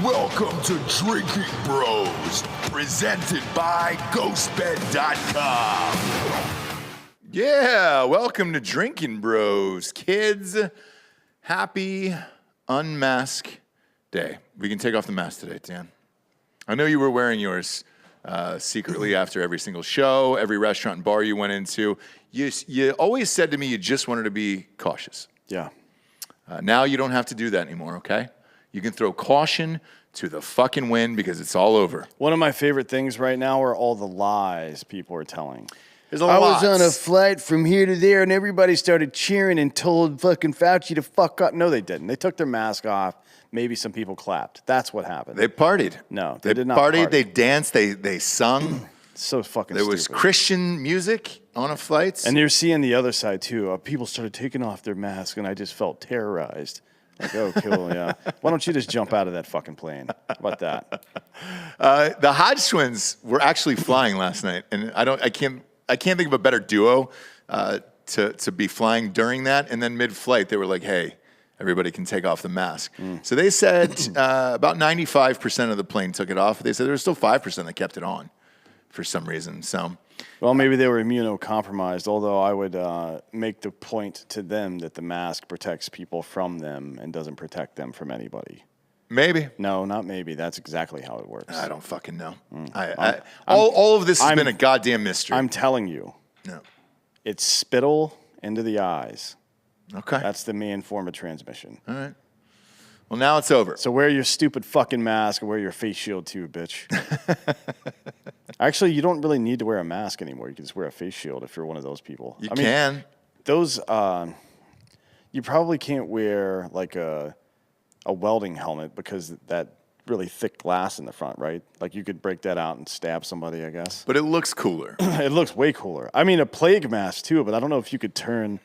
Welcome to Drinking Bros, presented by GhostBed.com. Yeah, welcome to Drinking Bros. Kids, happy Unmask Day. We can take off the mask today, Dan. I know you were wearing yours secretly after every single show, every restaurant and bar you went into. You always said to me you just wanted to be cautious. Yeah. Now you don't have to do that anymore, okay? You can throw caution to the fucking wind because it's all over. One of my favorite things right now are all the lies people are telling. There's a I lot. was on a flight from here to there, and everybody started cheering and told fucking Fauci to fuck up. No, they didn't. They took their mask off. Maybe some people clapped. That's what happened. They partied. No, they did not partied. party. They danced. They sung. So fucking There was stupid. Christian music on a flight. And you're seeing the other side, too. People started taking off their masks, and I just felt terrorized. Like, oh, cool, yeah. Why don't you just jump out of that fucking plane? How about that? The Hodge twins were actually flying last night, and I can't think of a better duo to be flying during that. And then mid-flight, they were like, "Hey, everybody can take off the mask." So they said about 95% of the plane took it off. They said there was still 5% that kept it on for some reason. So. Well, maybe they were immunocompromised, although I would make the point to them that the mask protects people from them and doesn't protect them from anybody. Maybe. No, not maybe. That's exactly how it works. I don't fucking know. All of this has been a goddamn mystery. I'm telling you. No. It's spittle into the eyes. Okay. That's the main form of transmission. All right. Well, now it's over. So wear your stupid fucking mask and wear your face shield too, bitch. Actually, you don't really need to wear a mask anymore. You can just wear a face shield if you're one of those people. You can. Those, you probably can't wear like a welding helmet because that really thick glass in the front, right? Like you could break that out and stab somebody, I guess. But it looks cooler. It looks way cooler. I mean, a plague mask too, but I don't know if you could turn,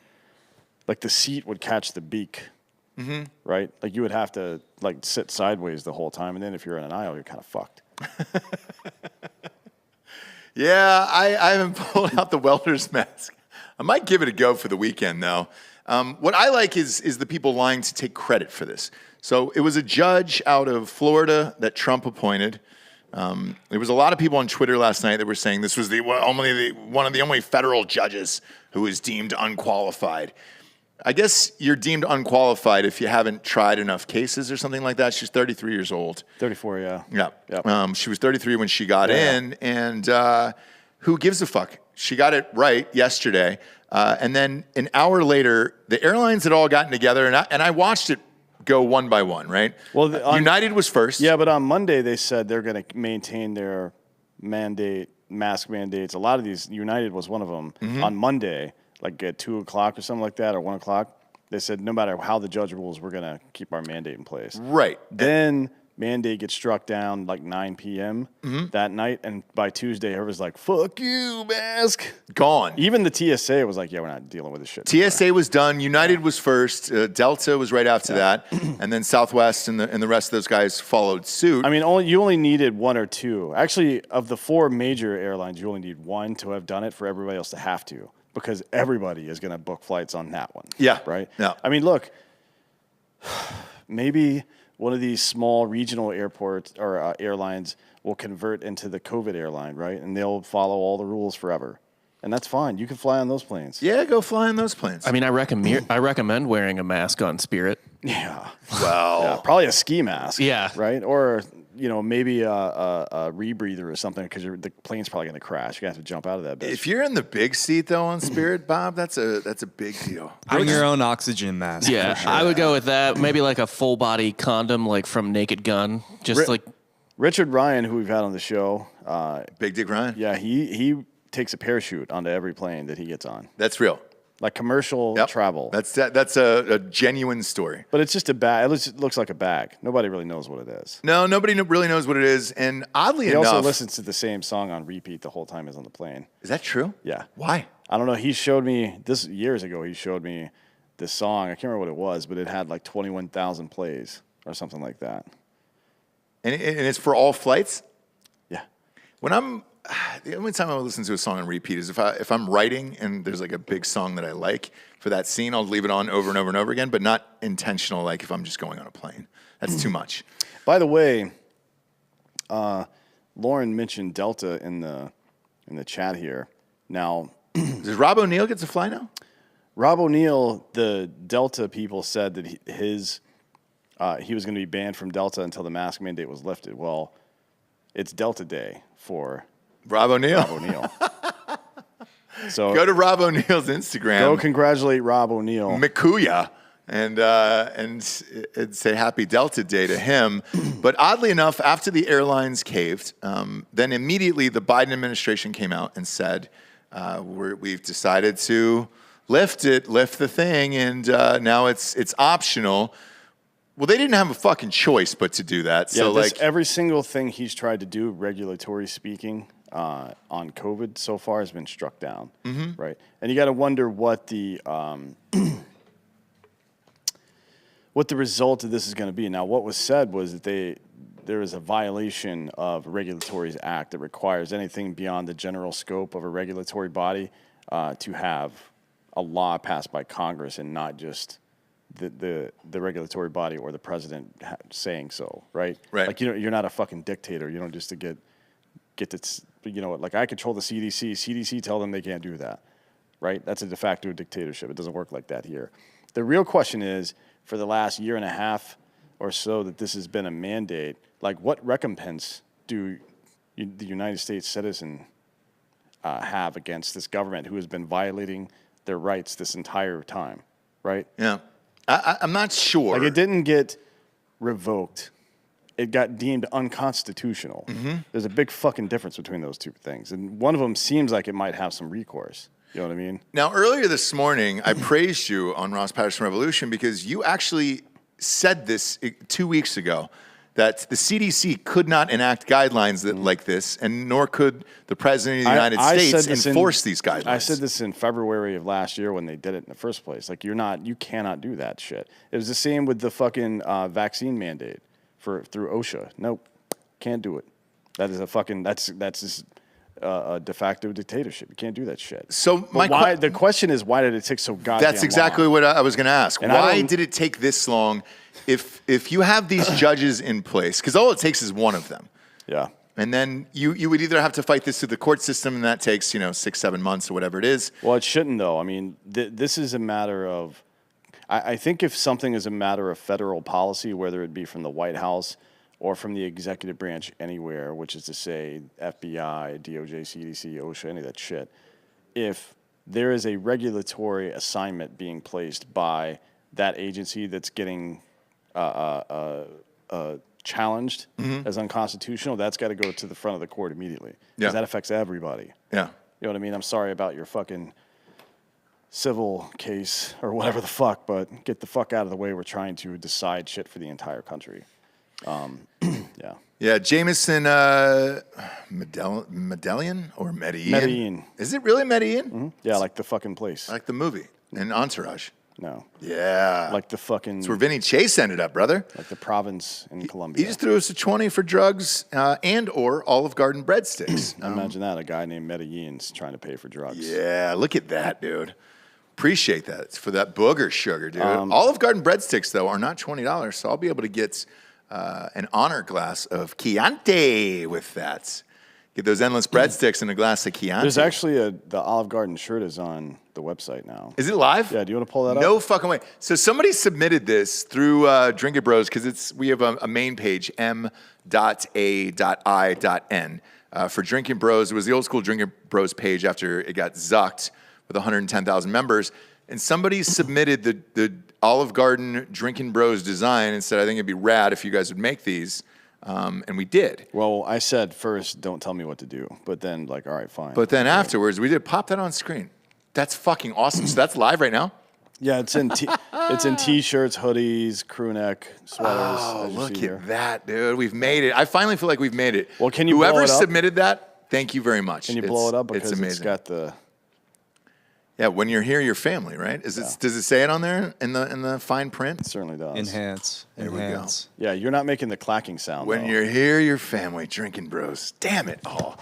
like the seat would catch the beak. Mm-hmm. Right? Like you would have to like sit sideways the whole time, and then if you're in an aisle, you're kind of fucked. Yeah, I haven't pulled out the welder's mask. I might give it a go for the weekend, though. What I like is the people lying to take credit for this. So it was a judge out of Florida that Trump appointed. There was a lot of people on Twitter last night that were saying this was one of the only federal judges who was deemed unqualified. I guess you're deemed unqualified if you haven't tried enough cases or something like that. She's 33 years old. 34, yeah. Yeah. Yep. She was 33 when she got in, and who gives a fuck? She got it right yesterday, and then an hour later, the airlines had all gotten together, and I watched it go one by one, right? Well, United was first. Yeah, but on Monday they said they're going to maintain their mask mandates. A lot of these, United was one of them. Mm-hmm. On Monday, like at 2 o'clock or something like that, or 1 o'clock, they said no matter how the judge rules, we're going to keep our mandate in place. Right. Then mandate gets struck down like 9 p.m. That night, and by Tuesday, everyone's like, fuck you, mask. Gone. Even the TSA was like, yeah, we're not dealing with this shit. TSA was done. United was first. Delta was right after that. And then Southwest and the rest of those guys followed suit. I mean, you only needed one or two. Actually, of the 4 major airlines, you only need one to have done it for everybody else to have to. Because everybody is going to book flights on that one. Yeah. Right? Yeah. I mean, look, maybe one of these small regional airports or airlines will convert into the COVID airline, right? And they'll follow all the rules forever. And that's fine. You can fly on those planes. Yeah, go fly on those planes. I mean, I recommend wearing a mask on Spirit. Yeah. Well. Yeah, probably a ski mask. Yeah. Right? Or, maybe a rebreather or something because the plane's probably going to crash. You're going to have to jump out of that bitch. If you're in the big seat, though, on Spirit, Bob, that's a big deal. Bring your own oxygen mask. Yeah, sure. I would go with that. Maybe like a full body condom, like from Naked Gun. Just Richard Ryan, who we've had on the show. Big Dick Ryan? Yeah, he takes a parachute onto every plane that he gets on. That's real. Like commercial travel. That's a genuine story. But it's just a bag. It looks like a bag. Nobody really knows what it is. No, nobody really knows what it is. And oddly enough... He also listens to the same song on repeat the whole time he's on the plane. Is that true? Yeah. Why? I don't know. He showed me, this years ago, this song. I can't remember what it was, but it had like 21,000 plays or something like that. And it's for all flights? Yeah. The only time I will listen to a song on repeat is if I'm writing and there's like a big song that I like for that scene, I'll leave it on over and over and over again, but not intentional. Like if I'm just going on a plane, that's too much. By the way, Lauren mentioned Delta in the chat here. Now, Does Rob O'Neill get to fly now? Rob O'Neill, the Delta people said that he was going to be banned from Delta until the mask mandate was lifted. Well, it's Delta Day for Rob O'Neill. Rob O'Neill. So Go to Rob O'Neill's Instagram. go congratulate Rob O'Neill. Mikuya and say Happy Delta Day to him. But oddly enough, after the airlines caved, then immediately the Biden administration came out and said, we've decided to lift the thing, and now it's optional. Well, they didn't have a fucking choice but to do that. So every single thing he's tried to do, regulatory speaking, on COVID so far has been struck down, right? And you got to wonder what the result of this is going to be. Now, what was said was that there is a violation of a Regulatory Act that requires anything beyond the general scope of a regulatory body to have a law passed by Congress and not just the regulatory body or the president saying so, right? Right. Like you're not a fucking dictator. You don't just to get to like I control the CDC. CDC tell them they can't do that, right? That's a de facto dictatorship. It doesn't work like that here. The real question is, for the last year and a half or so that this has been a mandate, like what recompense do the United States citizen have against this government who has been violating their rights this entire time, right? Yeah. I'm not sure. Like it didn't get revoked. It got deemed unconstitutional. There's a big fucking difference between those two things. And one of them seems like it might have some recourse. You know what I mean? Now, earlier this morning, I praised you on Ross Patterson Revolution because you actually said this 2 weeks ago, that the CDC could not enact guidelines like this, and nor could the President of the United States enforce these guidelines. I said this in February of last year when they did it in the first place. Like, you cannot do that shit. It was the same with the fucking vaccine mandate through OSHA. Nope, can't do it. That is that's just a de facto dictatorship. You can't do that shit. So the question is, why did it take so goddamn long? That's exactly what I was going to ask. And why did it take this long? If you have these judges in place, because all it takes is one of them. Yeah. And then you would either have to fight this through the court system, and that takes 6-7 months or whatever it is. Well, it shouldn't though. I mean, this is a matter of. I think if something is a matter of federal policy, whether it be from the White House or from the executive branch anywhere, which is to say FBI, DOJ, CDC, OSHA, any of that shit, if there is a regulatory assignment being placed by that agency that's getting challenged as unconstitutional, that's got to go to the front of the court immediately. Because that affects everybody. Yeah. You know what I mean? I'm sorry about your fucking civil case or whatever the fuck, but get the fuck out of the way. We're trying to decide shit for the entire country. Yeah. Yeah, Jameson Medellin or Medellin? Medellin. Is it really Medellin? Mm-hmm. Yeah, like the fucking place. Like the movie and Entourage. No. Yeah. Like the fucking... That's where Vinny Chase ended up, brother. Like the province in Colombia. He just threw us a 20 for drugs and or Olive Garden breadsticks. Imagine that, a guy named Medellin's trying to pay for drugs. Yeah, look at that, dude. Appreciate that. It's for that booger sugar, dude. Olive Garden breadsticks, though, are not $20, so I'll be able to get an honor glass of Chianti with that. Get those endless breadsticks and a glass of Chianti. There's actually the Olive Garden shirt is on the website now. Is it live? Yeah, do you want to pull that up? No fucking way. So somebody submitted this through Drinkin Bros because we have a main page, m.a.i.n. For Drinkin Bros. It was the old school Drinkin Bros page after it got zucked with 110,000 members. And somebody submitted the Olive Garden Drinkin Bros design and said, I think it'd be rad if you guys would make these. And we did. Well, I said first, don't tell me what to do. But then, all right, fine. But then afterwards, we did pop that on screen. That's fucking awesome. So that's live right now? Yeah, it's in t-shirts, hoodies, crew neck, sweaters. Oh, look at that, dude. We've made it. I finally feel like we've made it. Well, can you Whoever blow it up? submitted that, thank you very much. Can you blow it up? Because it's amazing. It's got the... Yeah, when you're here, you're family, right? Does it say it on there in the fine print? It certainly does. Enhance. There we go. Enhance. Yeah, you're not making the clacking sound. When though. you're here, you're family. Drinking Bros. Damn it! Oh,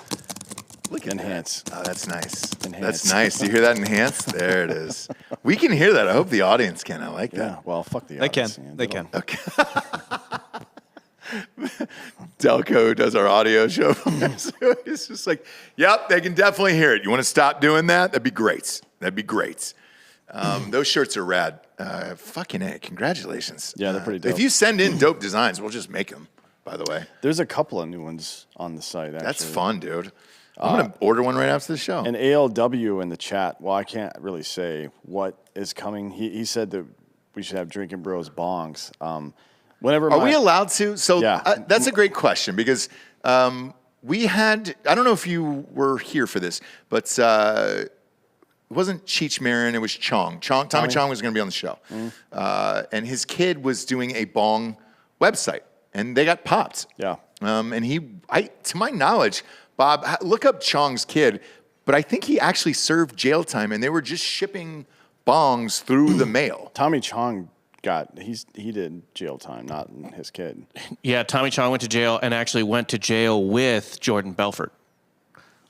look at Enhance. that. Oh, that's nice. Enhance. That's nice. Do you hear that? Enhance. There it is. We can hear that. I hope the audience can. I like that. Yeah, well, fuck the They can. audience, man. They can. Okay. Delco, who does our audio show, it's just like, yep, they can definitely hear it. You want to stop doing that? That'd be great. That'd be great. Those shirts are rad. Fucking A. Congratulations. Yeah, they're pretty dope. If you send in dope designs, we'll just make them, by the way. There's a couple of new ones on the site, actually. That's fun, dude. I'm going to order one right after the show. And ALW in the chat, well, I can't really say what is coming. He said that we should have Drinkin' Bros bongs. Are we allowed to? So Yeah. that's a great question because we had, I don't know if you were here for this, but it wasn't Cheech Marin, it was Tommy Chong was going to be on the show. And his kid was doing a bong website and they got popped. Yeah. And to my knowledge, Bob, look up Chong's kid, but I think he actually served jail time and they were just shipping bongs through the mail. Tommy Chong he did jail time, not his kid. Yeah, Tommy Chong went to jail and actually went to jail with Jordan Belfort.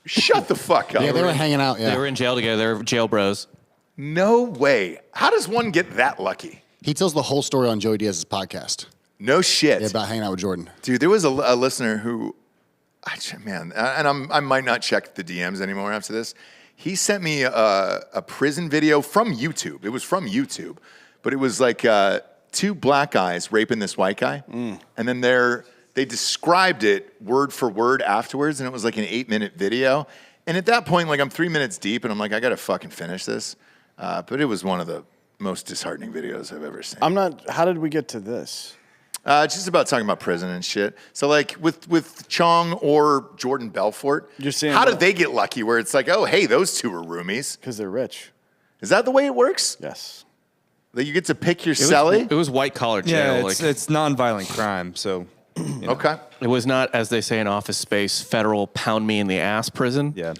Shut the fuck up. Yeah, they were hanging out. Yeah, They were in jail together. They were jail bros. No way. How does one get that lucky? he tells the whole story on Joey Diaz's podcast. No shit. Yeah, about hanging out with Jordan. Dude, there was a listener who, man, and I might not check the DMs anymore after this. He sent me a prison video from YouTube. It was from YouTube, but it was like two black guys raping this white guy, and then they described it word for word afterwards, and it was like an 8-minute video. And at that point, like I'm 3 minutes deep, and I'm like, I gotta fucking finish this. But it was one of the most disheartening videos I've ever seen. How did we get to this? It's just about talking about prison and shit. So like with Chong or Jordan Belfort, You're saying how did that- they get lucky where it's like, oh, hey, those two are roomies? Because they're rich. Is that the way it works? Yes. That you get to pick your celly? It was white collar jail. Yeah, like, it's nonviolent crime, so Okay. it was not, as they say in Office Space, federal pound me in the ass prison. yeah.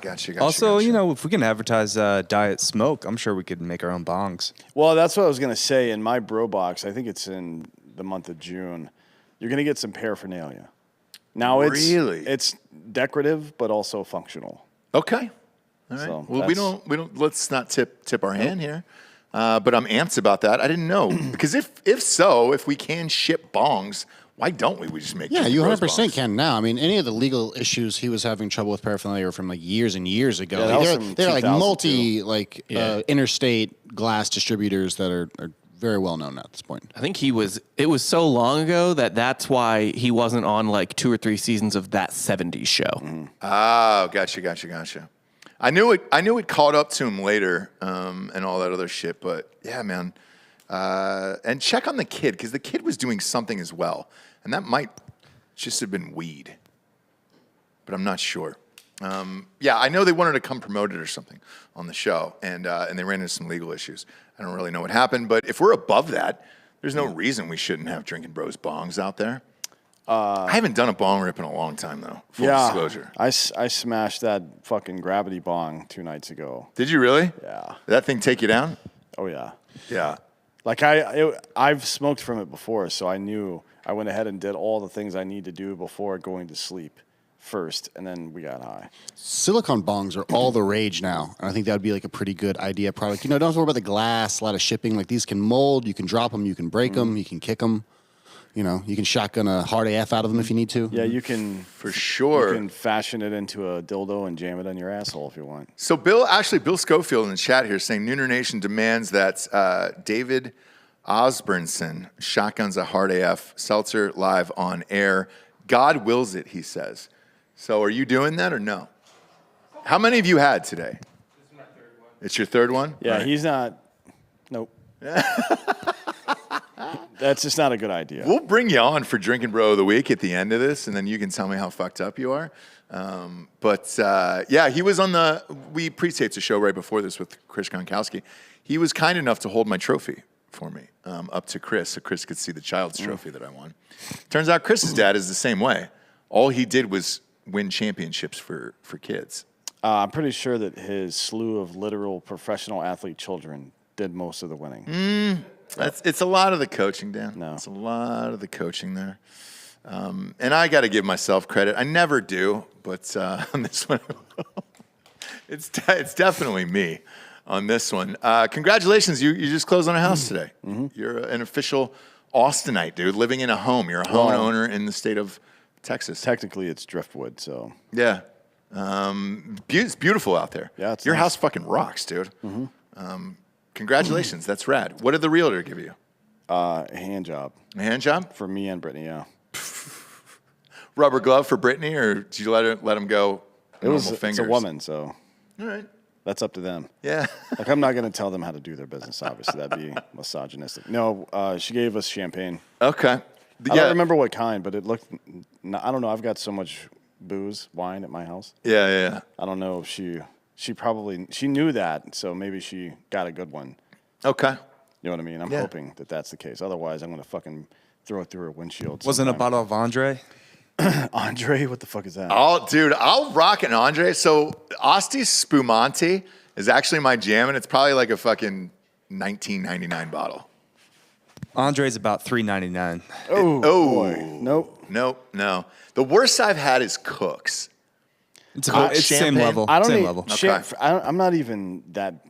Gotcha. Also, gotcha. if we can advertise diet smoke, I'm sure we could make our own bongs. Well, that's what I was going to say. In my bro box, I think it's in the month of June, you're going to get some paraphernalia. Now, Really? it's decorative, but also functional. Okay. All right. So Well, we don't. Let's not tip our hand here. But I'm amped about that. I didn't know because if we can ship bongs, why don't we? We just make Yeah, you Rose 100% bongs. can now. I mean, any of the legal issues he was having trouble with paraphernalia were from like years and years ago. Yeah, that was from they're like 2002. interstate glass distributors that are very well known at this point. I think it was so long ago that's why he wasn't on like 2 or 3 seasons of That 70s Show. Oh, gotcha. I knew it caught up to him later, and all that other shit. But yeah, man. And check on the kid because the kid was doing something as well, and that might just have been weed, but I'm not sure. Yeah, I know they wanted to come promote it or something on the show, and they ran into some legal issues. I don't really know what happened, but if we're above that, there's no reason we shouldn't have Drinkin' Bros bongs out there. I haven't done a bong rip in a long time, though. Full disclosure. I smashed that fucking gravity bong 2 nights ago. Did you really? Yeah. Did that thing take you down? Oh, yeah. Yeah. Like I've smoked from it before, so I knew I went ahead and did all the things I need to do before going to sleep first, and then we got high. Silicone bongs are all the rage now, and I think that would be like a pretty good idea product. Don't have to worry about the glass, a lot of shipping. Like these can mold, you can drop them, you can break them, you can kick them. You can shotgun a hard AF out of them if you need to. Yeah, you can For sure. You can fashion it into a dildo and jam it on your asshole if you want. So Bill Schofield in the chat here saying Nooner Nation demands that David Osbernson shotguns a hard AF seltzer live on air. God wills it, he says. So are you doing that or no? How many of you had today? This is my 3rd one. It's your 3rd one? Yeah, Right. he's not. Nope. That's just not a good idea. We'll bring you on for Drinkin' Bro of the Week at the end of this, and then you can tell me how fucked up you are. Yeah, he was on we pre-taped a show right before this with Chris Gronkowski. He was kind enough to hold my trophy for me up to Chris, so Chris could see the child's trophy that I won. Turns out Chris's dad is the same way. All he did was win championships for kids. I'm pretty sure that his slew of literal professional athlete children did most of the winning. It's a lot of the coaching, Dan. No. It's a lot of the coaching there. And I got to give myself credit. I never do, but on this one, it's definitely me on this one. Congratulations. You just closed on a house today. You're an official Austinite, dude, living in a home. You're a homeowner in the state of Texas. Technically, it's driftwood, so. Yeah. It's beautiful out there. Yeah, it's Your nice. house fucking rocks, dude. Congratulations. That's rad. What did the realtor give you? A hand job A hand job? for me and Brittany, yeah. Rubber glove for Brittany, or did you let him go normal fingers? It's a woman, so All right. that's up to them. Yeah. Like, I'm not going to tell them how to do their business, obviously. That'd be misogynistic. No, she gave us champagne. Okay. I don't remember what kind, but it looked, I don't know. I've got so much wine at my house. Yeah. I don't know if she knew that, so maybe she got a good one. Okay. You know what I mean? I'm hoping that that's the case. Otherwise, I'm going to fucking throw it through her windshield. Wasn't a sometime. bottle of Andre? Andre? What the fuck is that? I'll rock an Andre. So Asti Spumante is actually my jam, and it's probably like a fucking $19.99 bottle. Andre's about $3.99. Oh, boy. Nope. No. The worst I've had is Cook's. It's about it's same champagne? level. I don't same need, level. Okay. I'm not even that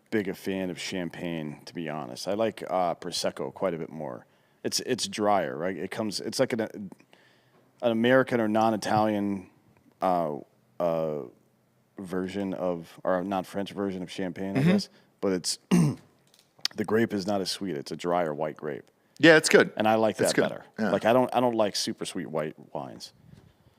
big a fan of champagne, to be honest. I like Prosecco quite a bit more. It's drier, right? It's like an American or non-Italian version of, or not French version of champagne, I guess. But it's the grape is not as sweet. It's a drier white grape, Yeah, it's good. and I like It's that good. better. Yeah. Like I don't like super sweet white wines.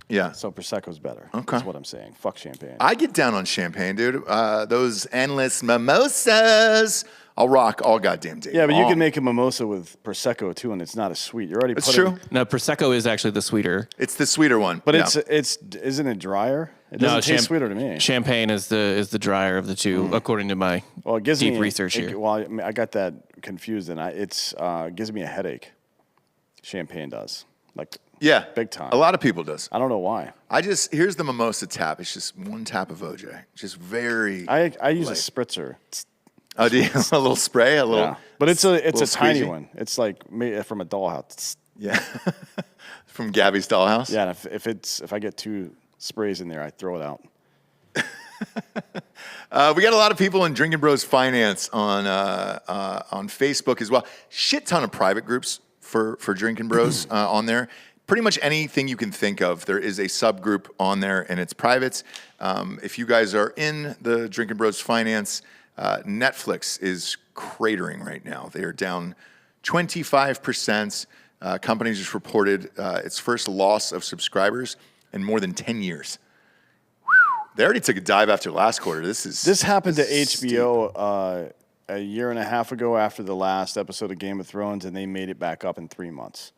Yeah. So Prosecco's better. Okay. That's what I'm saying. Fuck champagne. I get down on champagne, dude. Those endless mimosas. I'll rock all goddamn day. Yeah, but you long. can make a mimosa with Prosecco too, and it's not as sweet. You're already It's putting, true. No, Prosecco is actually the sweeter. It's the sweeter one. But Yeah. isn't it drier? It doesn't taste sweeter to me. Champagne is the drier of the two, according to my Well, it gives deep me research here. Well, I got that confused, and it gives me a headache. Champagne does, like Yeah. big time. A lot of people does. I don't know why. Here's the mimosa tap. It's just one tap of OJ. Just very. I use light. a spritzer. Oh, do you a little spray? A little. Yeah, but it's a little tiny squeezy? one. It's like made from a dollhouse. Yeah. From Gabby's dollhouse. Yeah, and if I get 2 sprays in there, I throw it out. We got a lot of people in Drinkin' Bros Finance on Facebook as well. Shit ton of private groups for Drinkin' Bros on there. Pretty much anything you can think of, there is a subgroup on there, and it's privates. If you guys are in the Drinkin' Bros Finance, Netflix is cratering right now. They are down 25%. Company just reported its first loss of subscribers in more than 10 years. They already took a dive after last quarter. This happened to HBO a year and a half ago after the last episode of Game of Thrones, and they made it back up in 3 months.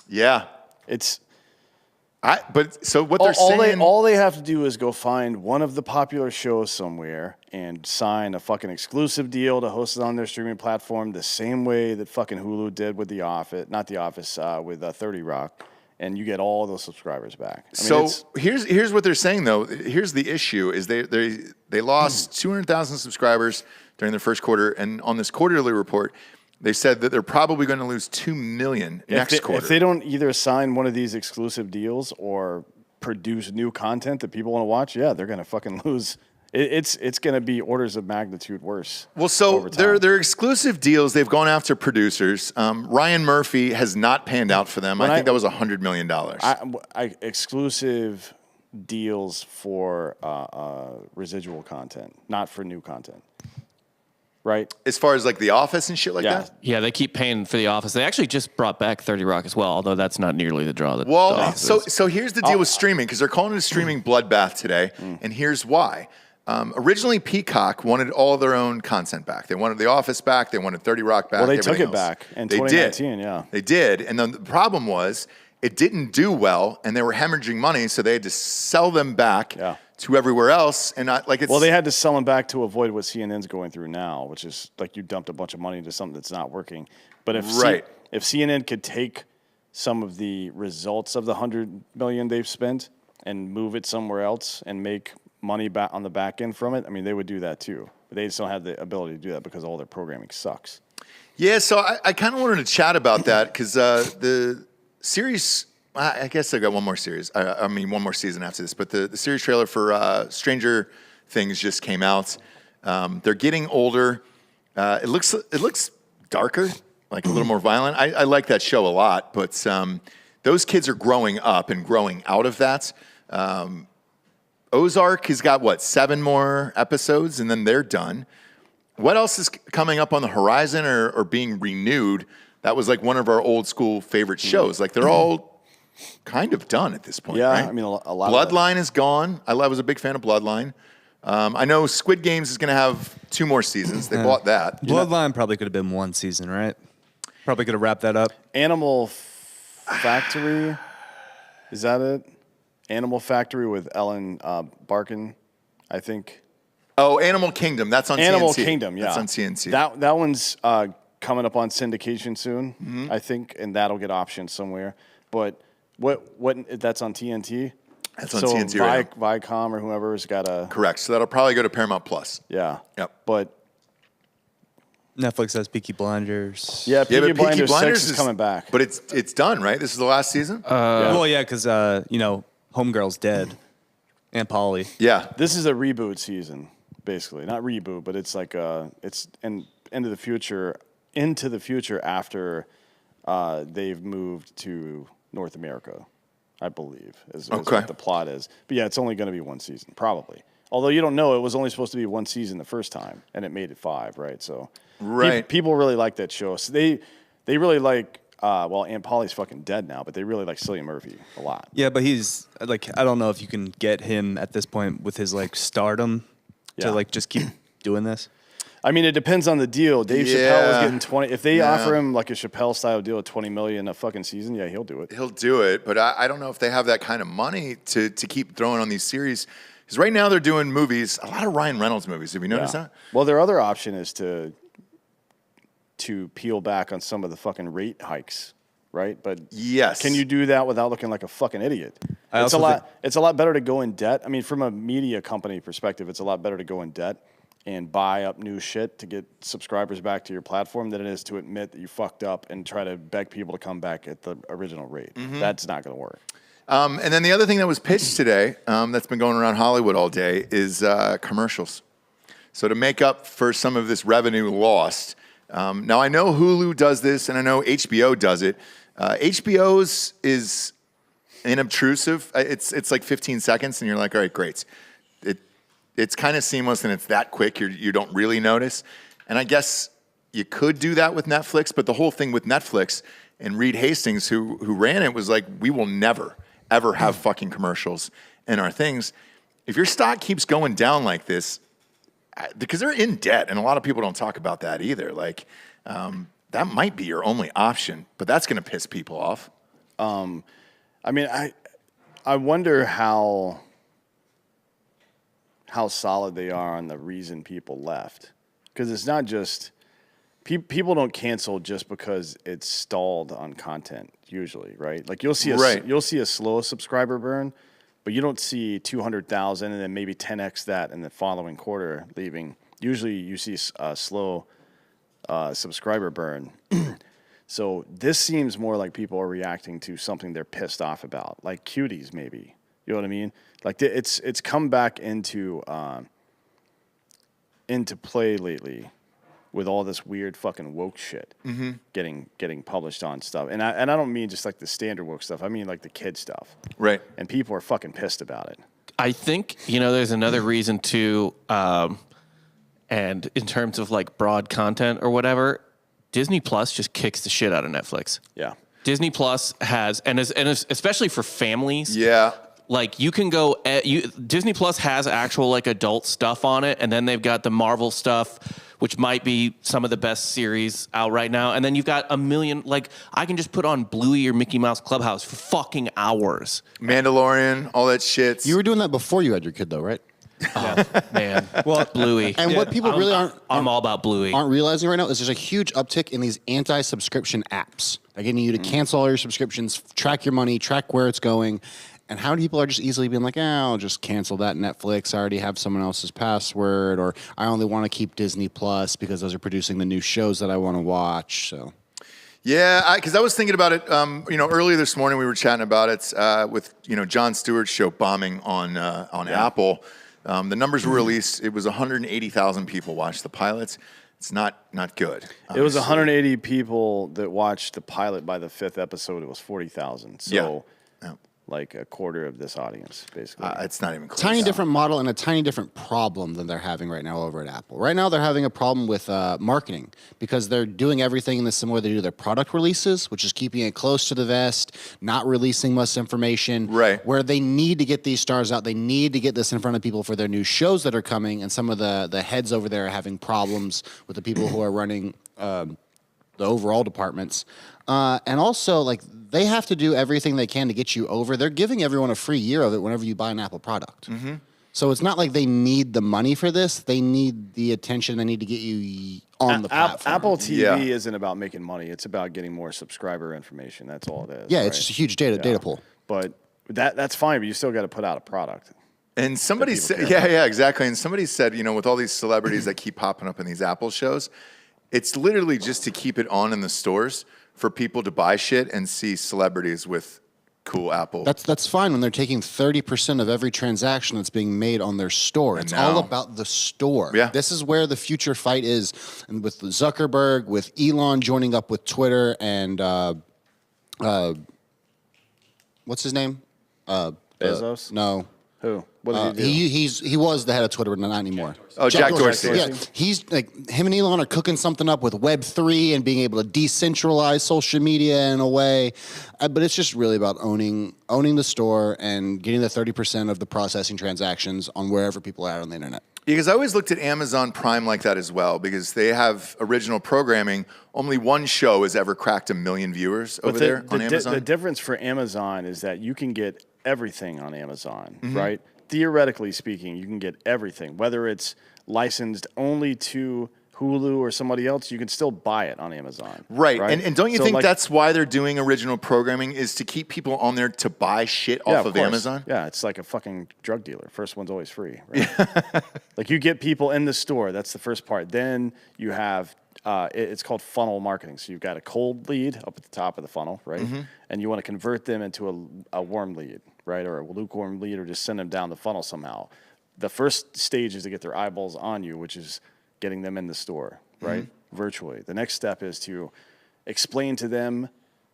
Yeah. It's So what they're saying... all they have to do is go find one of the popular shows somewhere and sign a fucking exclusive deal to host it on their streaming platform the same way that fucking Hulu did with The Office, not The Office, with 30 Rock, and you get all those subscribers back. I mean, So here's what they're saying though. Here's the issue: is they lost 200,000 subscribers during their first quarter, and on this quarterly report, they said that they're probably going to lose 2 million next quarter. If they don't either sign one of these exclusive deals or produce new content that people want to watch, yeah, they're going to fucking lose. It's going to be orders of magnitude worse. Well, so over time. their exclusive deals, they've gone after producers. Ryan Murphy has not panned out for them. I think that was $100 million. Exclusive deals for residual content, not for new content. Right? As far as like The Office and shit like Yeah. that? Yeah, they keep paying for The Office. They actually just brought back 30 Rock as well, although that's not nearly the draw that The Well, Office is. so here's the deal with streaming, because they're calling it a streaming bloodbath today, and here's why. Originally, Peacock wanted all their own content back. They wanted The Office back. They wanted 30 Rock back. Well, they took everything it else. back in They 2019, did. yeah. They did. And then the problem was it didn't do well, and they were hemorrhaging money, so they had to sell them back to everywhere else. And Well, they had to sell them back to avoid what CNN's going through now, which is like you dumped a bunch of money into something that's not working. But if CNN could take some of the results of the $100 million they've spent and move it somewhere else and make money back on the back end from it, I mean, they would do that too. But they just don't have the ability to do that because all their programming sucks. Yeah, so I kind of wanted to chat about that because the series, I guess I got one more series. I mean, one more season after this. But the series trailer for Stranger Things just came out. They're getting older. It looks darker, like a little more violent. I like that show a lot, but those kids are growing up and growing out of that. Ozark has got, 7 more episodes, and then they're done. What else is coming up on the horizon or being renewed? That was like one of our old school favorite shows. Like they're all kind of done at this point, Yeah, right? I mean, a lot Bloodline is gone. I was a big fan of Bloodline. I know Squid Games is going to have 2 more seasons. They bought that. Bloodline probably could have been 1 season, right? Probably could have wrapped that up. Animal Factory, is that it? Animal Factory with Ellen Barkin, I think. Oh, Animal Kingdom. That's on Animal TNT. Kingdom, yeah. That's on TNT. That one's coming up on syndication soon, I think, and that'll get optioned somewhere. But what that's on TNT? That's on TNT right now. Viacom or whoever's got a... Correct. So that'll probably go to Paramount Plus. Yeah. Yep. But... Netflix has Peaky Blinders. Yeah, Peaky but Blinders 6 is is coming back. But it's done, right? This is the last season? Well, yeah, because, Homegirl's dead. Aunt Polly. Yeah. This is a reboot season, basically. Not reboot, but it's like it's into the future after they've moved to North America, I believe, is what the plot is. But yeah, it's only going to be 1 season, probably. Although you don't know, it was only supposed to be 1 season the first time, and it made it 5, right? So people really like that show. So they really like. Aunt Polly's fucking dead now, but they really like Cillian Murphy a lot. Yeah, but he's like, I don't know if you can get him at this point with his like stardom to just keep doing this. I mean, it depends on the deal. Dave Chappelle is getting 20. If they offer him like a Chappelle style deal of $20 million a fucking season, yeah, he'll do it. He'll do it, but I don't know if they have that kind of money to keep throwing on these series. Because right now they're doing movies, a lot of Ryan Reynolds movies. Have you noticed that? Well, their other option is to peel back on some of the fucking rate hikes, right? But yes, can you do that without looking like a fucking idiot? It's a lot better to go in debt. I mean, from a media company perspective, it's a lot better to go in debt and buy up new shit to get subscribers back to your platform than it is to admit that you fucked up and try to beg people to come back at the original rate. That's not going to work. And then the other thing that was pitched today, that's been going around Hollywood all day, is commercials. So to make up for some of this revenue lost. Now, I know Hulu does this, and I know HBO does it. HBO's is inobtrusive. It's like 15 seconds, and you're like, all right, great. It's kind of seamless, and it's that quick, you don't really notice. And I guess you could do that with Netflix, but the whole thing with Netflix, and Reed Hastings, who ran it, was like, we will never, ever have fucking commercials in our things. If your stock keeps going down like this, because they're in debt, and a lot of people don't talk about that either. Like, that might be your only option, but that's going to piss people off. I mean, I wonder how solid they are on the reason people left, because it's not just people don't cancel just because it's stalled on content. Usually, right? Like you'll see a slow subscriber burn. But you don't see 200,000 and then maybe 10x that in the following quarter leaving. Usually you see a slow subscriber burn. So this seems more like people are reacting to something they're pissed off about, like cuties maybe. You know what I mean? Like it's come back into play lately with all this weird fucking woke shit getting published on stuff. And I don't mean just like the standard woke stuff. I mean like the kid stuff. Right. And people are fucking pissed about it. I think, there's another reason too, and in terms of like broad content or whatever, Disney Plus just kicks the shit out of Netflix. Yeah. Disney Plus has, and especially for families. Yeah. Like you can go, Disney Plus has actual like adult stuff on it, and then they've got the Marvel stuff, which might be some of the best series out right now. And then you've got a million, like I can just put on Bluey or Mickey Mouse Clubhouse for fucking hours. Mandalorian, all that shit. You were doing that before you had your kid, though, right? Oh, man. Well, Bluey. And what people really I'm all about Bluey. aren't realizing right now is there's a huge uptick in these anti-subscription apps. They're getting you to cancel all your subscriptions, track your money, track where it's going. And how many people are just easily being like, I'll just cancel that Netflix. I already have someone else's password, or I only want to keep Disney Plus because those are producing the new shows that I want to watch. So. Yeah, because I was thinking about it. Earlier this morning we were chatting about it with Jon Stewart's show bombing on Apple. The numbers were released. It was 180,000 people watched the pilots. It's not good. It was 180 people that watched the pilot. By the 5th episode, it was 40,000. So, like a quarter of this audience, basically. It's not even close. Tiny different model and a tiny different problem than they're having right now over at Apple. Right now, they're having a problem with marketing because they're doing everything in the similar way they do their product releases, which is keeping it close to the vest, not releasing much information. Right. Where they need to get these stars out, they need to get this in front of people for their new shows that are coming, and some of the heads over there are having problems with the people who are running the overall departments. And also, like, they have to do everything they can to get you over. They're giving everyone a free year of it whenever you buy an Apple product. Mm-hmm. So it's not like they need the money for this. They need the attention. They need to get you on the platform. Apple TV isn't about making money. It's about getting more subscriber information. That's all it is. Yeah, right? it's just a huge data pool. But that's fine, but you still got to put out a product. And somebody said, exactly. And somebody said, with all these celebrities that keep popping up in these Apple shows, it's literally just to keep it on in the stores for people to buy shit and see celebrities with cool Apple. That's fine when they're taking 30% of every transaction that's being made on their store. It's all about the store. Yeah. This is where the future fight is. And with Zuckerberg, with Elon joining up with Twitter, and what's his name? Bezos? No. Who? What did he do? He was the head of Twitter, but not anymore. Jack Dorsey. Yeah, he's like, him and Elon are cooking something up with Web3 and being able to decentralize social media in a way. But it's just really about owning the store and getting the 30% of the processing transactions on wherever people are on the internet. Because I always looked at Amazon Prime like that as well, because they have original programming. Only one show has ever cracked 1 million viewers over there on Amazon. The difference for Amazon is that you can get everything on Amazon, right? Theoretically speaking, you can get everything. Whether it's licensed only to Hulu or somebody else, you can still buy it on Amazon. Right. And don't you think that's why they're doing original programming, is to keep people on there to buy shit off of Amazon? Yeah, it's like a fucking drug dealer. First one's always free, right? Like, you get people in the store. That's the first part. Then you have, it's called funnel marketing. So you've got a cold lead up at the top of the funnel, right? And you want to convert them into a warm lead, right? Or a lukewarm lead, or just send them down the funnel somehow. The first stage is to get their eyeballs on you, which is getting them in the store, right? Virtually. The next step is to explain to them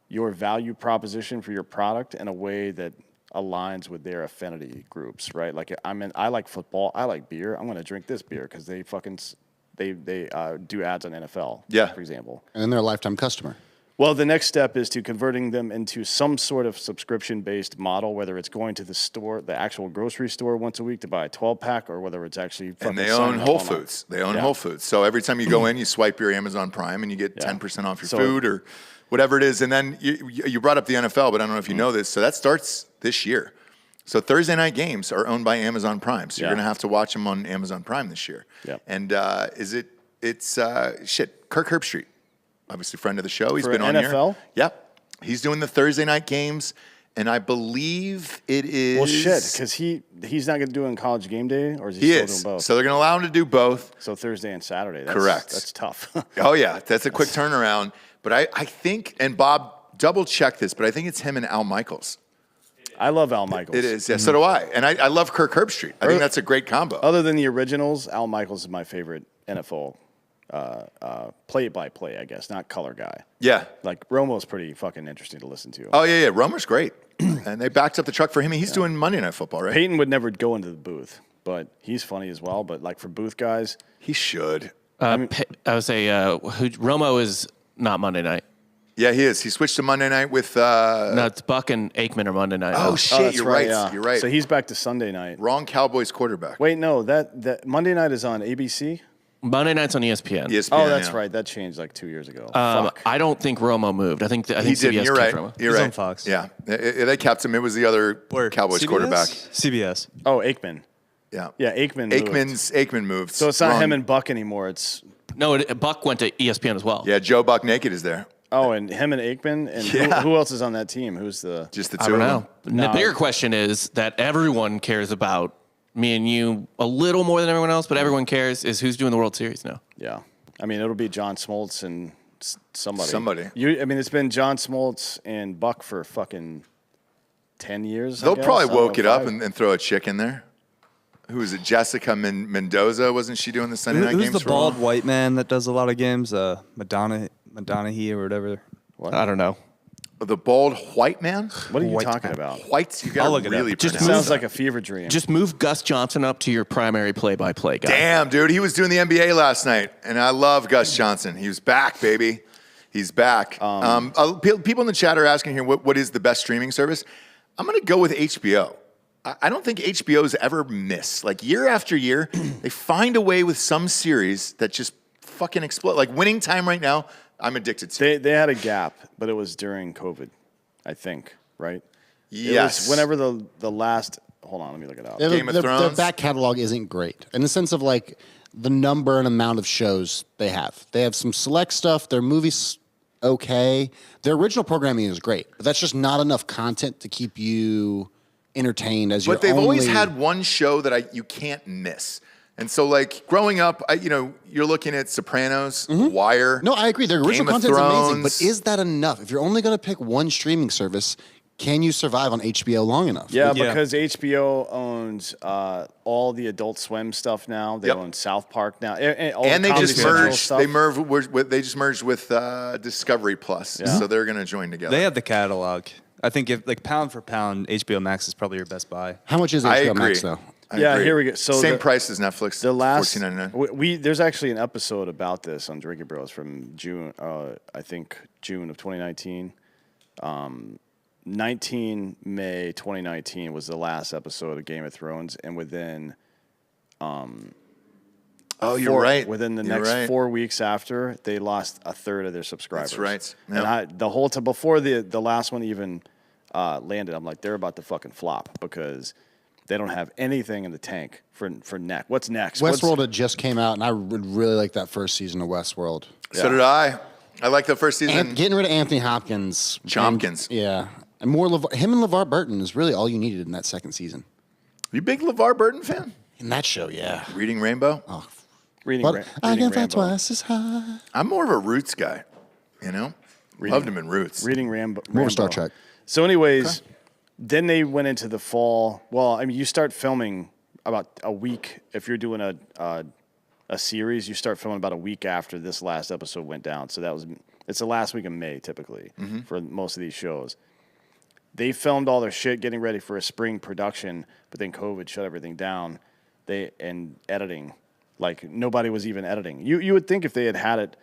your value proposition for your product in a way that aligns with their affinity groups, right? Like, I like football, I like beer, I'm going to drink this beer because they do ads on NFL, for example. And then they're a lifetime customer. Well, the next step is to converting them into some sort of subscription-based model, whether it's going to the store, the actual grocery store once a week to buy a 12-pack, or whether it's actually fucking. And they own Whole Foods. They own Whole Foods. So every time you go in, you swipe your Amazon Prime and you get 10% off your food or whatever it is. And then you brought up the NFL, but I don't know if you know this. So that starts this year. So Thursday night games are owned by Amazon Prime. So you're going to have to watch them on Amazon Prime this year. Yep. And it's Kirk Herbstreit. Obviously, friend of the show. He's For been on NFL? here. Yep. He's doing the Thursday night games, and I believe it is. Well, shit, because he's not going to do it on College Game Day, or is he still doing both? So they're going to allow him to do both. So Thursday and Saturday. Correct. That's tough. Oh, yeah. That's a quick turnaround. But I think, and Bob, double check this, but I think it's him and Al Michaels. I love Al Michaels. It is, yeah. So do I. And I love Kirk Herbstreit. I think that's a great combo. Other than the originals, Al Michaels is my favorite NFL play-by-play, I guess, not color guy. Yeah. Like, Romo's pretty fucking interesting to listen to. Oh, yeah. Romer's great. And they backed up the truck for him. He's doing Monday Night Football, right? Peyton would never go into the booth, but he's funny as well. But, like, for booth guys, he should. I would say Romo is not Monday night. Yeah, he is. He switched to Monday night with... No, it's Buck and Aikman are Monday night. Oh, shit. You're right. Yeah. You're right. So he's back to Sunday night. Wrong Cowboys quarterback. Wait, no, that Monday night is on ABC? Monday night's on ESPN. ESPN, Oh, that's right. That changed like 2 years ago. Fuck. I don't think Romo moved. I think He CBS did. You're right. kept Romo. You're He's right. on Fox. Yeah. They kept him. It was the other Cowboys CBS? quarterback. CBS. Oh, Aikman. Yeah. Yeah, Aikman moved. Aikman moved. So it's not Wrong. him and Buck anymore. It's No, Buck went to ESPN as well. Yeah, Joe Buck Naked is there. Oh, and him and Aikman, and who else is on that team? Who's the? Just the I two don't of them. know. The bigger question is that everyone cares about, me and you a little more than everyone else, but everyone cares, is who's doing the World Series now. Yeah, I mean it'll be John Smoltz and somebody. Somebody. I mean it's been John Smoltz and Buck for fucking 10 years. They'll probably woke it up and throw a chick in there. Who is it? Jessica Mendoza? Wasn't she doing the Sunday night games? Who's the bald white man that does a lot of games? Madonna or whatever. What? I don't know. The bald white man? What are you White talking man. about? Whites? You I'll got look to it up. really Just pronounce Sounds that. like a fever dream. Just move Gus Johnson up to your primary play-by-play guy. Damn, dude. He was doing the NBA last night, and I love Gus Johnson. He was back, baby. He's back. People in the chat are asking here, what is the best streaming service? I'm going to go with HBO. I don't think HBO's ever miss. Like, year after year, they find a way with some series that just fucking explode. Like, Winning Time right now, I'm addicted to. They had a gap, but it was during COVID, I think, right? Yes. It was whenever the last. Hold on, let me look it up. Game of Their Thrones? back catalog isn't great in the sense of like the number and amount of shows they have. They have some select stuff. Their movies okay. Their original programming is great, but that's just not enough content to keep you entertained as But they've always had one show that you can't miss. And so, like, growing up, you're looking at Sopranos, Wire. No, I agree. Their original Game of content's amazing, Thrones. but is that enough? If you're only going to pick one streaming service, can you survive on HBO long enough? Yeah, Yeah. because HBO owns all the Adult Swim stuff now. They Yep. own South Park now, And they Comedy just Central merged. stuff. They just merged with Discovery Plus, Yeah. so they're going to join together. They have the catalog. I think if like pound for pound, HBO Max is probably your best buy. How much is I HBO agree. Max though? I Yeah, agree. here we go. So Same the- price as Netflix. The last $14.99. there's actually an episode about this on Drinkin Bros from June. I think June of 2019. 19 May 2019 was the last episode of Game of Thrones, and within Oh, you're right. within the You're next right. 4 weeks after, they lost a third of their subscribers. That's right. And Yep. the whole time before the last one even landed, I'm like, they're about to fucking flop because they don't have anything in the tank for next. What's next? Westworld had just came out, and I would really like that first season of Westworld. So did I. I like the first season. And getting rid of Anthony Hopkins. Chompkins. Yeah. And more him and LeVar Burton is really all you needed in that second season. You big LeVar Burton fan? In that show, yeah. Reading Rainbow? Reading, But I Reading can fly Rambo. twice as high. I'm more of a Roots guy, Loved him in Roots. Reading Rambo. More Star Trek. So, anyways, then they went into the fall. Well, I mean, you start filming about a week if you're doing a series. You start filming about a week after this last episode went down. So it's the last week of May typically for most of these shows. They filmed all their shit getting ready for a spring production, but then COVID shut everything down. And editing, like nobody was even editing. You would think if they had it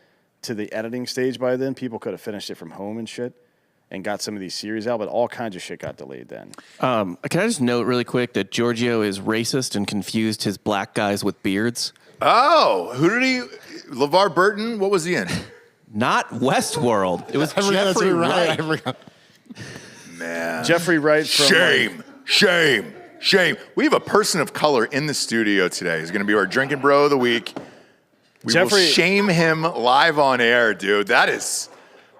to the editing stage by then, people could have finished it from home and shit and got some of these series out, but all kinds of shit got delayed then. Can I just note really quick that Giorgio is racist and confused his black guys with beards? Oh, LeVar Burton? What was he in? Not Westworld. It was Jeffrey Wright. Man. Jeffrey Wright from Shame. We have a person of color in the studio today. He's going to be our Drinkin' Bro of the week. We will shame him live on air, dude.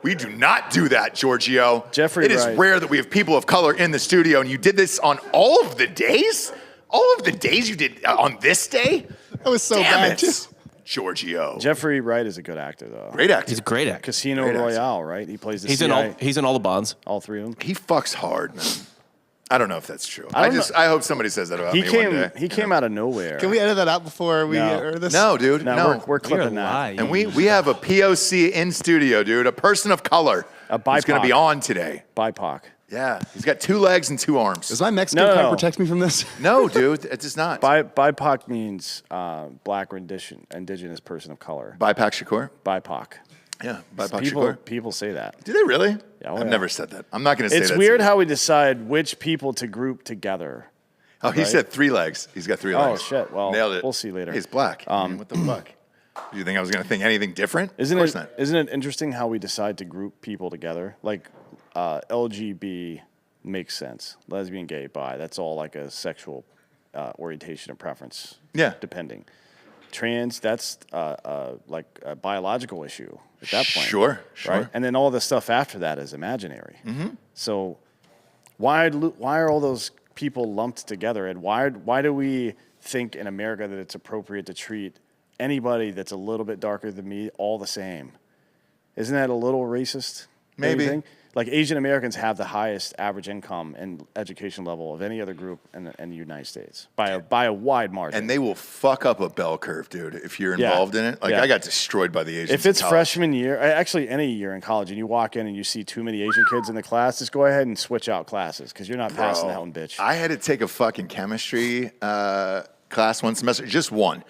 We do not do that, Giorgio. Jeffrey It is Wright. rare that we have people of color in the studio, and you did this on all of the days? All of the days you did on this day? That was so Damn bad. it, Giorgio. Jeffrey Wright is a good actor though. Great actor. He's a great actor. Casino Great actor. Royale, right? He plays the He's CIA, in all the Bonds. all three of them. He fucks hard, man. I don't know if that's true. I don't I hope somebody says that about me one day. He came out of nowhere. Can we edit that out before we No. or this? No, dude. No. We're clipping that. And we have a POC in studio, dude. A person of color A who's going BIPOC. to be on today. BIPOC. Yeah. He's got 2 legs and 2 arms. Does my Mexican No. kind of protect me from this? No, dude. It does not. BIPOC means black or indigenous person of color. BIPOC Shakur? BIPOC. Yeah. BIPOC Shakur. People say that. Do they really? Yeah, oh I've yeah. never said that. I'm not going to say It's that. weird how we decide which people to group together. Oh, he right? said 3 legs. He's got 3 Oh, legs. shit. Well, Nailed it. we'll see later. He's black. I mean, what the fuck? Do you think I was going to think anything different? Of course not. Isn't it interesting how we decide to group people together? Like LGB makes sense. Lesbian, gay, bi. That's all like a sexual orientation and preference. Yeah. Depending. trans, that's like a biological issue at that point. Sure. Right? And then all the stuff after that is imaginary. So why are all those people lumped together? And why do we think in America that it's appropriate to treat anybody that's a little bit darker than me all the same? Isn't that a little racist? Maybe. Like Asian Americans have the highest average income and education level of any other group in the United States by a wide margin. And they will fuck up a bell curve, dude, if you're involved in it. Like, I got destroyed by the Asians. If it's in college. freshman year, actually any year in college, and you walk in and you see too many Asian kids in the class, just go ahead and switch out classes because you're not passing that one, bitch. I had to take a fucking chemistry class one semester, just one,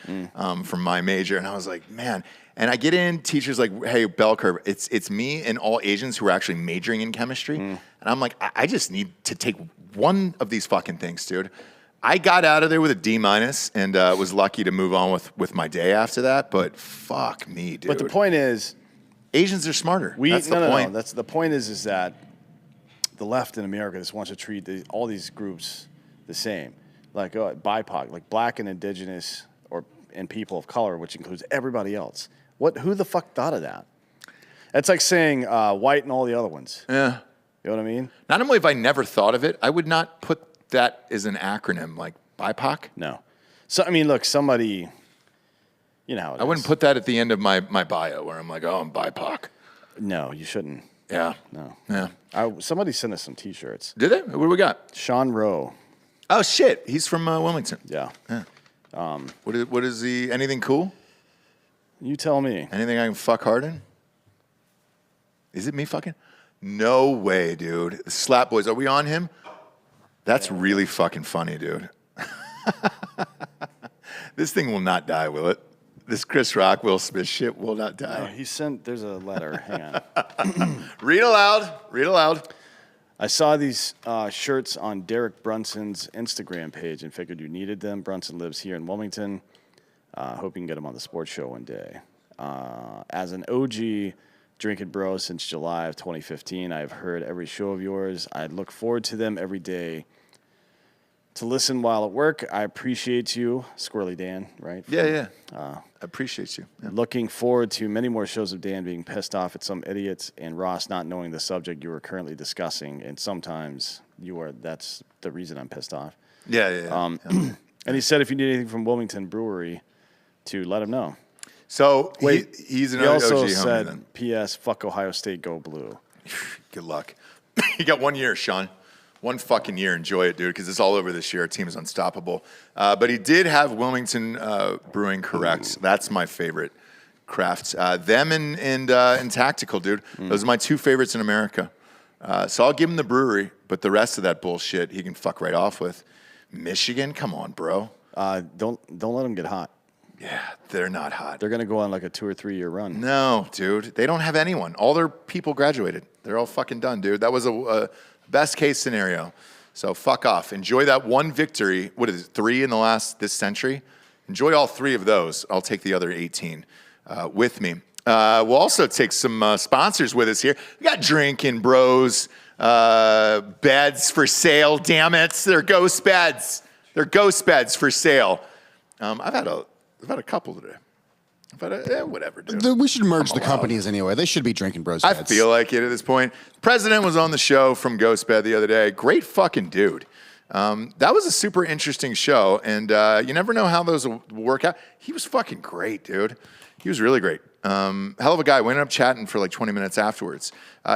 from my major, and I was like, man. And I get in, teachers like, hey, bell curve. It's me and all Asians who are actually majoring in chemistry. And I'm like, I just need to take one of these fucking things, dude. I got out of there with a D- and was lucky to move on with my day after that. But fuck me, dude. But the point is, Asians are smarter. That's the point. No. That's the point is that the left in America just wants to treat all these groups the same, like BIPOC, like Black and Indigenous and people of color, which includes everybody else. Who the fuck thought of that? That's like saying white and all the other ones. Yeah. You know what I mean? Not only have I never thought of it, I would not put that as an acronym, like BIPOC. No. So, I mean, look, somebody, you know. I wouldn't put that at the end of my bio where I'm like, oh, I'm BIPOC. No, you shouldn't. Yeah. No. Yeah. Somebody sent us some T-shirts. Did they? What do we got? Sean Rowe. Oh, shit. He's from Wilmington. Yeah. What is he? Anything cool? You tell me. Anything I can fuck hard in? Is it me fucking? No way, dude. The Slap Boys. Are we on him? That's really fucking funny, dude. This thing will not die, will it? This Chris Rock, Will Smith shit will not die. There's a letter. Hang on. Read aloud. Read aloud. I saw these shirts on Derek Brunson's Instagram page and figured you needed them. Brunson lives here in Wilmington. Hope you can get him on the sports show one day. As an OG Drinkin' Bro since July of 2015, I've heard every show of yours. I look forward to them every day. To listen while at work, I appreciate you, Squirrely Dan, right? Yeah. I appreciate you. Yeah. Looking forward to many more shows of Dan being pissed off at some idiots and Ross not knowing the subject you were currently discussing. And sometimes that's the reason I'm pissed off. Yeah. And he said if you need anything from Wilmington Brewery, to let him know. So Wait, he's an he also OG homie said, then. P.S. Fuck Ohio State, go blue. Good luck. You got 1 year, Sean. 1 fucking year. Enjoy it, dude, because it's all over this year. Our team is unstoppable. But he did have Wilmington Brewing correct. That's my favorite crafts. Them and Tactical, dude. Those are my 2 favorites in America. So I'll give him the brewery, but the rest of that bullshit he can fuck right off with. Michigan, come on, bro. Don't let them get hot. Yeah, they're not hot. They're going to go on like a 2 or 3 year run. No, dude. They don't have anyone. All their people graduated. They're all fucking done, dude. That was a best case scenario. So fuck off. Enjoy that one victory. What is it, 3 in this century? Enjoy all 3 of those. I'll take the other 18 with me. We'll also take some sponsors with us here. We got Drinkin' Bros. Beds for sale. Damn it. They're ghost beds. They're ghost beds for sale. I've had a couple today. Whatever, dude. We should merge the companies anyway. They should be Drinkin' Bros. I Beds. feel like it at this point. The president was on the show from Ghost Bed the other day. Great fucking dude. That was a super interesting show, and you never know how those will work out. He was fucking great, dude. He was really great. Hell of a guy. We ended up chatting for like 20 minutes afterwards.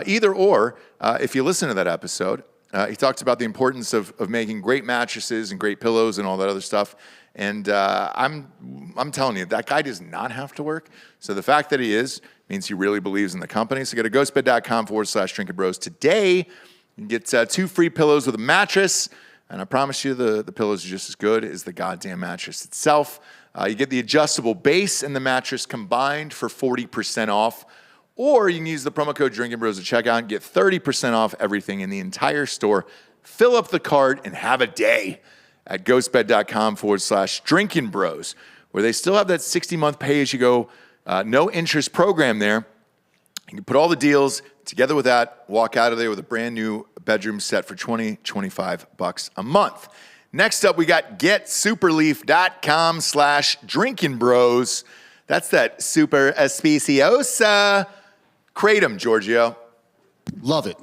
Either or, if you listen to that episode, he talked about the importance of making great mattresses and great pillows and all that other stuff. And I'm telling you, that guy does not have to work. So the fact that he is means he really believes in the company. So go to ghostbed.com/Drinkin' Bros today. You can get 2 free pillows with a mattress. And I promise you the pillows are just as good as the goddamn mattress itself. You get the adjustable base and the mattress combined for 40% off. Or you can use the promo code Drinkin' Bros at checkout and get 30% off everything in the entire store. Fill up the cart and have a day at ghostbed.com/Drinkin' Bros, where they still have that 60-month pay-as-you-go, no interest program there. You can put all the deals together with that, walk out of there with a brand new bedroom set for $25 a month. Next up, we got getsuperleaf.com/drinkinbros. That's that super espiciosa. Kratom, Giorgio. Love it.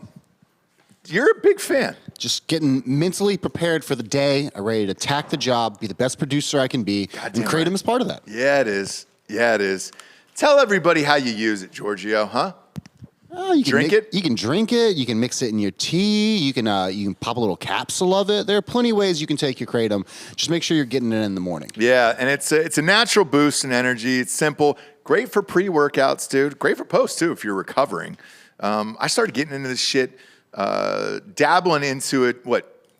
You're a big fan. Just getting mentally prepared for the day. I'm ready to attack the job, be the best producer I can be. And Kratom is part of that. Yeah, it is. Yeah, it is. Tell everybody how you use it, Giorgio, huh? You can Drink it? You can drink it. You can mix it in your tea. You can pop a little capsule of it. There are plenty of ways you can take your Kratom. Just make sure you're getting it in the morning. Yeah, and it's a natural boost in energy. It's simple. Great for pre-workouts, dude. Great for post, too, if you're recovering. I started getting into this shit, dabbling into it,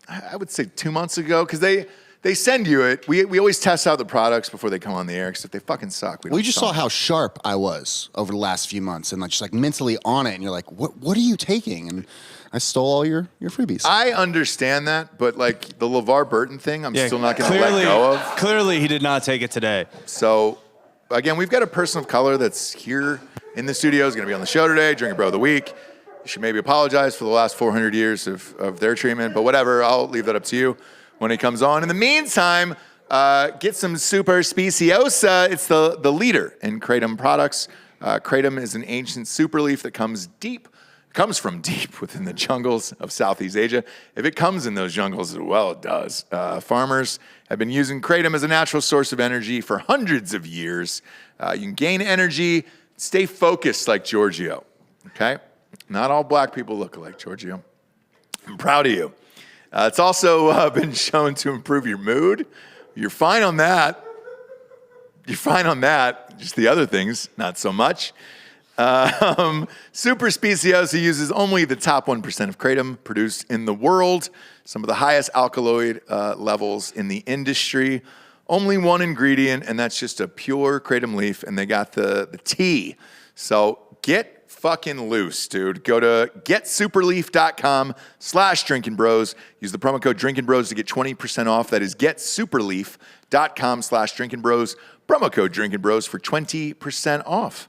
I would say 2 months ago, because they send you it. We always test out the products before they come on the air, because if they fucking suck, we don't We just saw how sharp I was over the last few months and just mentally on it. And you're like, what are you taking? And I stole all your freebies. I understand that, but like the LeVar Burton thing, I'm still not going to let go of. Clearly, he did not take it today. So, again, we've got a person of color that's here in the studio, is going to be on the show today, Drinkin' Bro of the Week. You should maybe apologize for the last 400 years of their treatment, but whatever, I'll leave that up to you when he comes on. In the meantime, get some Super Speciosa. It's the leader in Kratom products. Kratom is an ancient super leaf that comes from deep within the jungles of Southeast Asia. If it comes in those jungles, well, it does. Farmers have been using Kratom as a natural source of energy for hundreds of years. You can gain energy, stay focused like Giorgio, okay? Not all black people look alike, Giorgio. I'm proud of you. It's also been shown to improve your mood. You're fine on that. Just the other things, not so much. Super Speciosa uses only the top 1% of Kratom produced in the world. Some of the highest alkaloid levels in the industry. Only one ingredient, and that's just a pure Kratom leaf, and they got the tea. So get fucking loose, dude. Go to getsuperleaf.com/drinkinbros. Use the promo code drinkinbros to get 20% off. That is getsuperleaf.com/drinkinbros. Promo code drinkinbros for 20% off.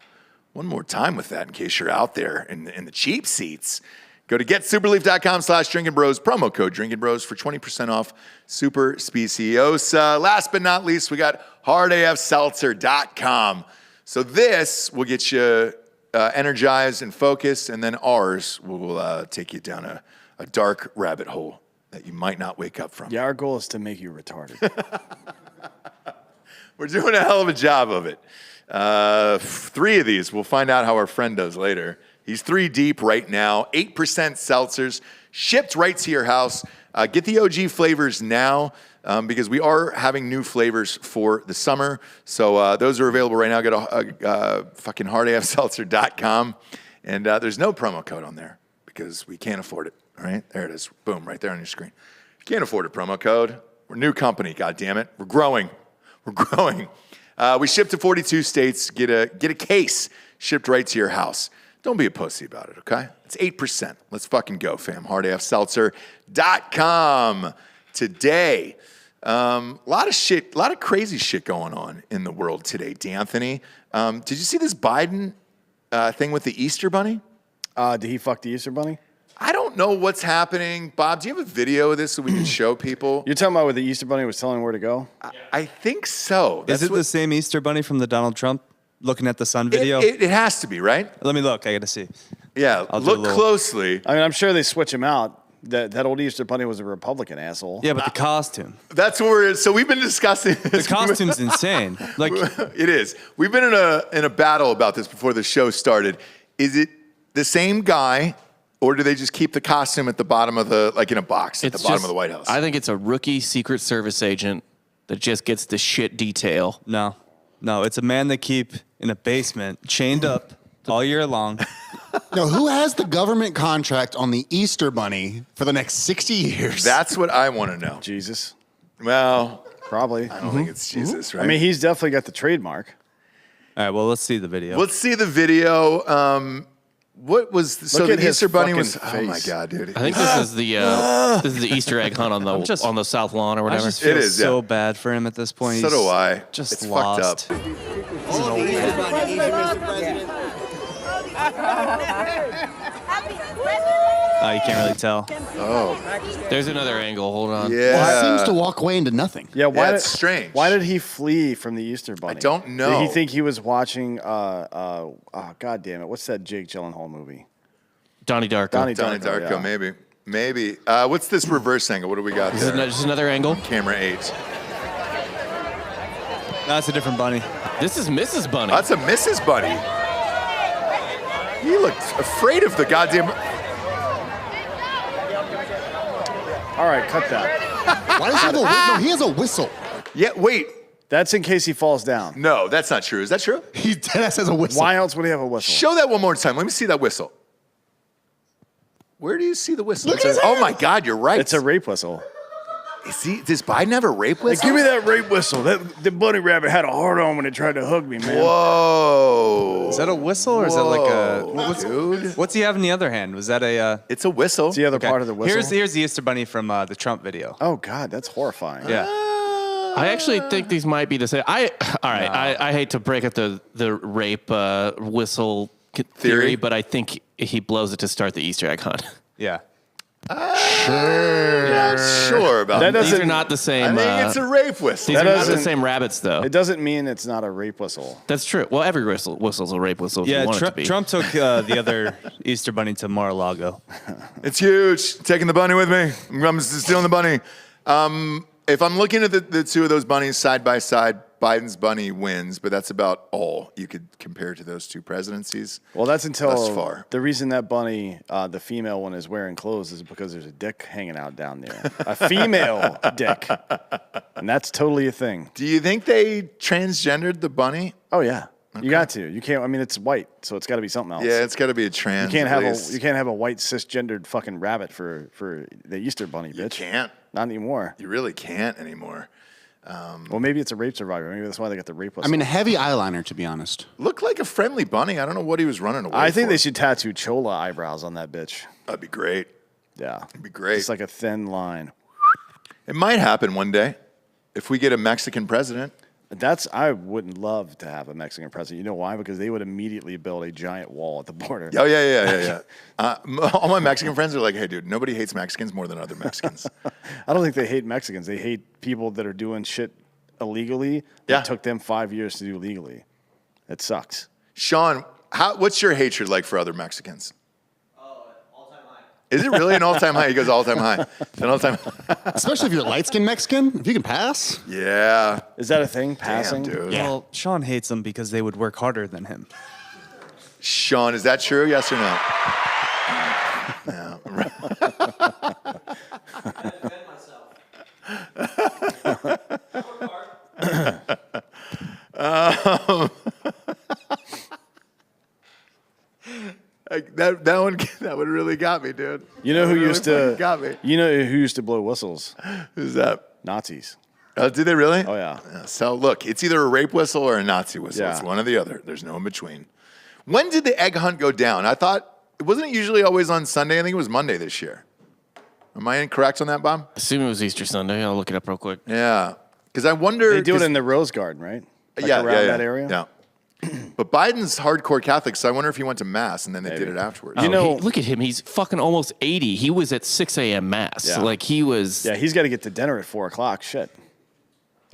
One more time with that in case you're out there in the cheap seats. Go to getsuperleaf.com/drinkinbros. Promo code drinkinbros for 20% off Super Speciosa. Last but not least, we got hardafseltzer.com. So this will get you energized and focused, and then ours will take you down a dark rabbit hole that you might not wake up from. Yeah, our goal is to make you retarded. We're doing a hell of a job of it. 3 of these. We'll find out how our friend does later. He's 3 deep right now. 8% seltzers shipped right to your house. Get the OG flavors now because we are having new flavors for the summer. So those are available right now. Go to fucking hardafseltzer.com. And there's no promo code on there because we can't afford it. All right, there it is. Boom, right there on your screen. If you can't afford a promo code, we're a new company, goddammit. We're growing. We ship to 42 states. Get a case shipped right to your house. Don't be a pussy about it, okay? It's 8%. Let's fucking go, fam. hardafseltzer.com. Today, a lot of crazy shit going on in the world today, D'Anthony. Did you see this Biden thing with the Easter Bunny? Did he fuck the Easter Bunny? I don't know what's happening. Bob, do you have a video of this so we can show people? You're talking about where the Easter Bunny was telling him where to go? I think so. Is it the same Easter Bunny from the Donald Trump looking at the sun video? It has to be, right? Let me look. I got to see. Yeah, look closely. I mean, I'm sure they switch him out. That old Easter Bunny was a Republican asshole. Yeah, but the costume. That's what so we've been discussing this. The costume's insane. Like it is. We've been in a battle about this before the show started. Is it the same guy? Or do they just keep the costume at the bottom of in a box at the bottom of the White House? I think it's a rookie Secret Service agent that just gets the shit detail. No, it's a man they keep in a basement, chained up all year long. No, who has the government contract on the Easter Bunny for the next 60 years? That's what I want to know. Jesus. Well, probably. I don't think it's Jesus, right? I mean, he's definitely got the trademark. All right, well, let's see the video. Let's see the video. What was so the Easter Bunny was? Face. Oh my god, dude! I think this is the Easter egg hunt on the South Lawn or I whatever. just feel It is, so yeah. bad for him at this point. So do I. Just it's lost. fucked up. Happy President. You can't really tell. There's another angle. Hold on. Yeah. Well, it seems to walk away into nothing. Yeah, why it's strange. Why did he flee from the Easter Bunny? I don't know. Did he think he was watching? God damn it! What's that Jake Gyllenhaal movie? Donnie Darko. Donnie Darko, yeah. maybe. What's this reverse angle? What do we got This is there? just another angle. Camera 8. No, it's a different bunny. This is Mrs. Bunny. That's a Mrs. Bunny. He looked afraid of the goddamn. All right, cut that. Why does he have a whistle? No, he has a whistle. Yeah, wait. That's in case he falls down. No, that's not true. Is that true? He deadass has a whistle. Why else would he have a whistle? Show that one more time. Let me see that whistle. Where do you see the whistle? Look at his Oh hand. my God, you're right. It's a rape whistle. Does Biden have a rape whistle? Give me that rape whistle. The bunny rabbit had a hard on when it tried to hug me, man. Whoa. Is that a whistle or is that like a? Whoa, dude. What's he have in the other hand? Was that a? It's a whistle. It's the other part of the whistle. Here's the Easter bunny from the Trump video. Oh God, that's horrifying. Yeah. I actually think these might be the same. I hate to break up the rape whistle theory, but I think he blows it to start the Easter egg hunt. Yeah. Yeah, I'm sure about That that. These doesn't- are not the I same. think it's a rape whistle. These are not the doesn't- same rabbits, though. It doesn't mean it's not a rape whistle. That's true. Well, every whistle's a rape whistle if you Yeah. want it to be. Trump took the other Easter bunny to Mar-a-Lago. It's huge. Taking the bunny with me. I'm stealing the bunny. If I'm looking at the two of those bunnies side by side, Biden's bunny wins, but that's about all you could compare to those two presidencies. Well, that's until Thus far. the reason that bunny, the female one, is wearing clothes is because there's a dick hanging out down there. A female dick. And that's totally a thing. Do you think they transgendered the bunny? Oh, yeah. You got to. You can't. I mean, it's white, so it's got to be something else. Yeah, it's got to be a trans. You can't have at least. you can't have a white cisgendered fucking rabbit for the Easter bunny, bitch. You can't. Not anymore. You really can't anymore. Well, maybe it's a rape survivor. Maybe that's why they got the rape whistle. I mean, a heavy eyeliner, to be honest. Looked like a friendly bunny. I don't know what he was running away. I think for. they should tattoo chola eyebrows on that bitch. That'd be great. Yeah. It'd be great. It's like a thin line. It might happen one day if we get a Mexican president. I would love to have a Mexican president. You know why? Because they would immediately build a giant wall at the border. Oh yeah. All my Mexican friends are like, "Hey, dude, nobody hates Mexicans more than other Mexicans." I don't think they hate Mexicans. They hate people that are doing shit illegally. Yeah. It took them 5 years to do legally. It sucks. Sean, what's your hatred like for other Mexicans? All-time high. Is it really an all-time high? He goes all-time high. It's an all-time. Especially if you're light-skinned Mexican. If you can pass. Yeah. Is that a thing? Passing? Damn, dude. Well, Sean hates them because they would work harder than him. Sean, is that true? Yes or no? That one really got me, dude. You know who That really used to? fucking got me. You know who used to blow whistles? Who's that? Nazis. Oh, did they really? Oh yeah. So look, it's either a rape whistle or a Nazi whistle. Yeah. It's one or the other. There's no in between. When did the egg hunt go down? I thought wasn't it usually always on Sunday? I think it was Monday this year. Am I incorrect on that, Bob? Assume it was Easter Sunday. I'll look it up real quick. Yeah, because I wonder. They do it 'cause- in the Rose Garden, right? Like yeah, around yeah, that area. Yeah. But Biden's hardcore Catholic, so I wonder if he went to mass and then they did Maybe. it afterwards. You know- Look at him. He's fucking almost 80. He was at 6 a.m. mass. Yeah. Like he was. Yeah, he's got to get to dinner at 4:00. Shit.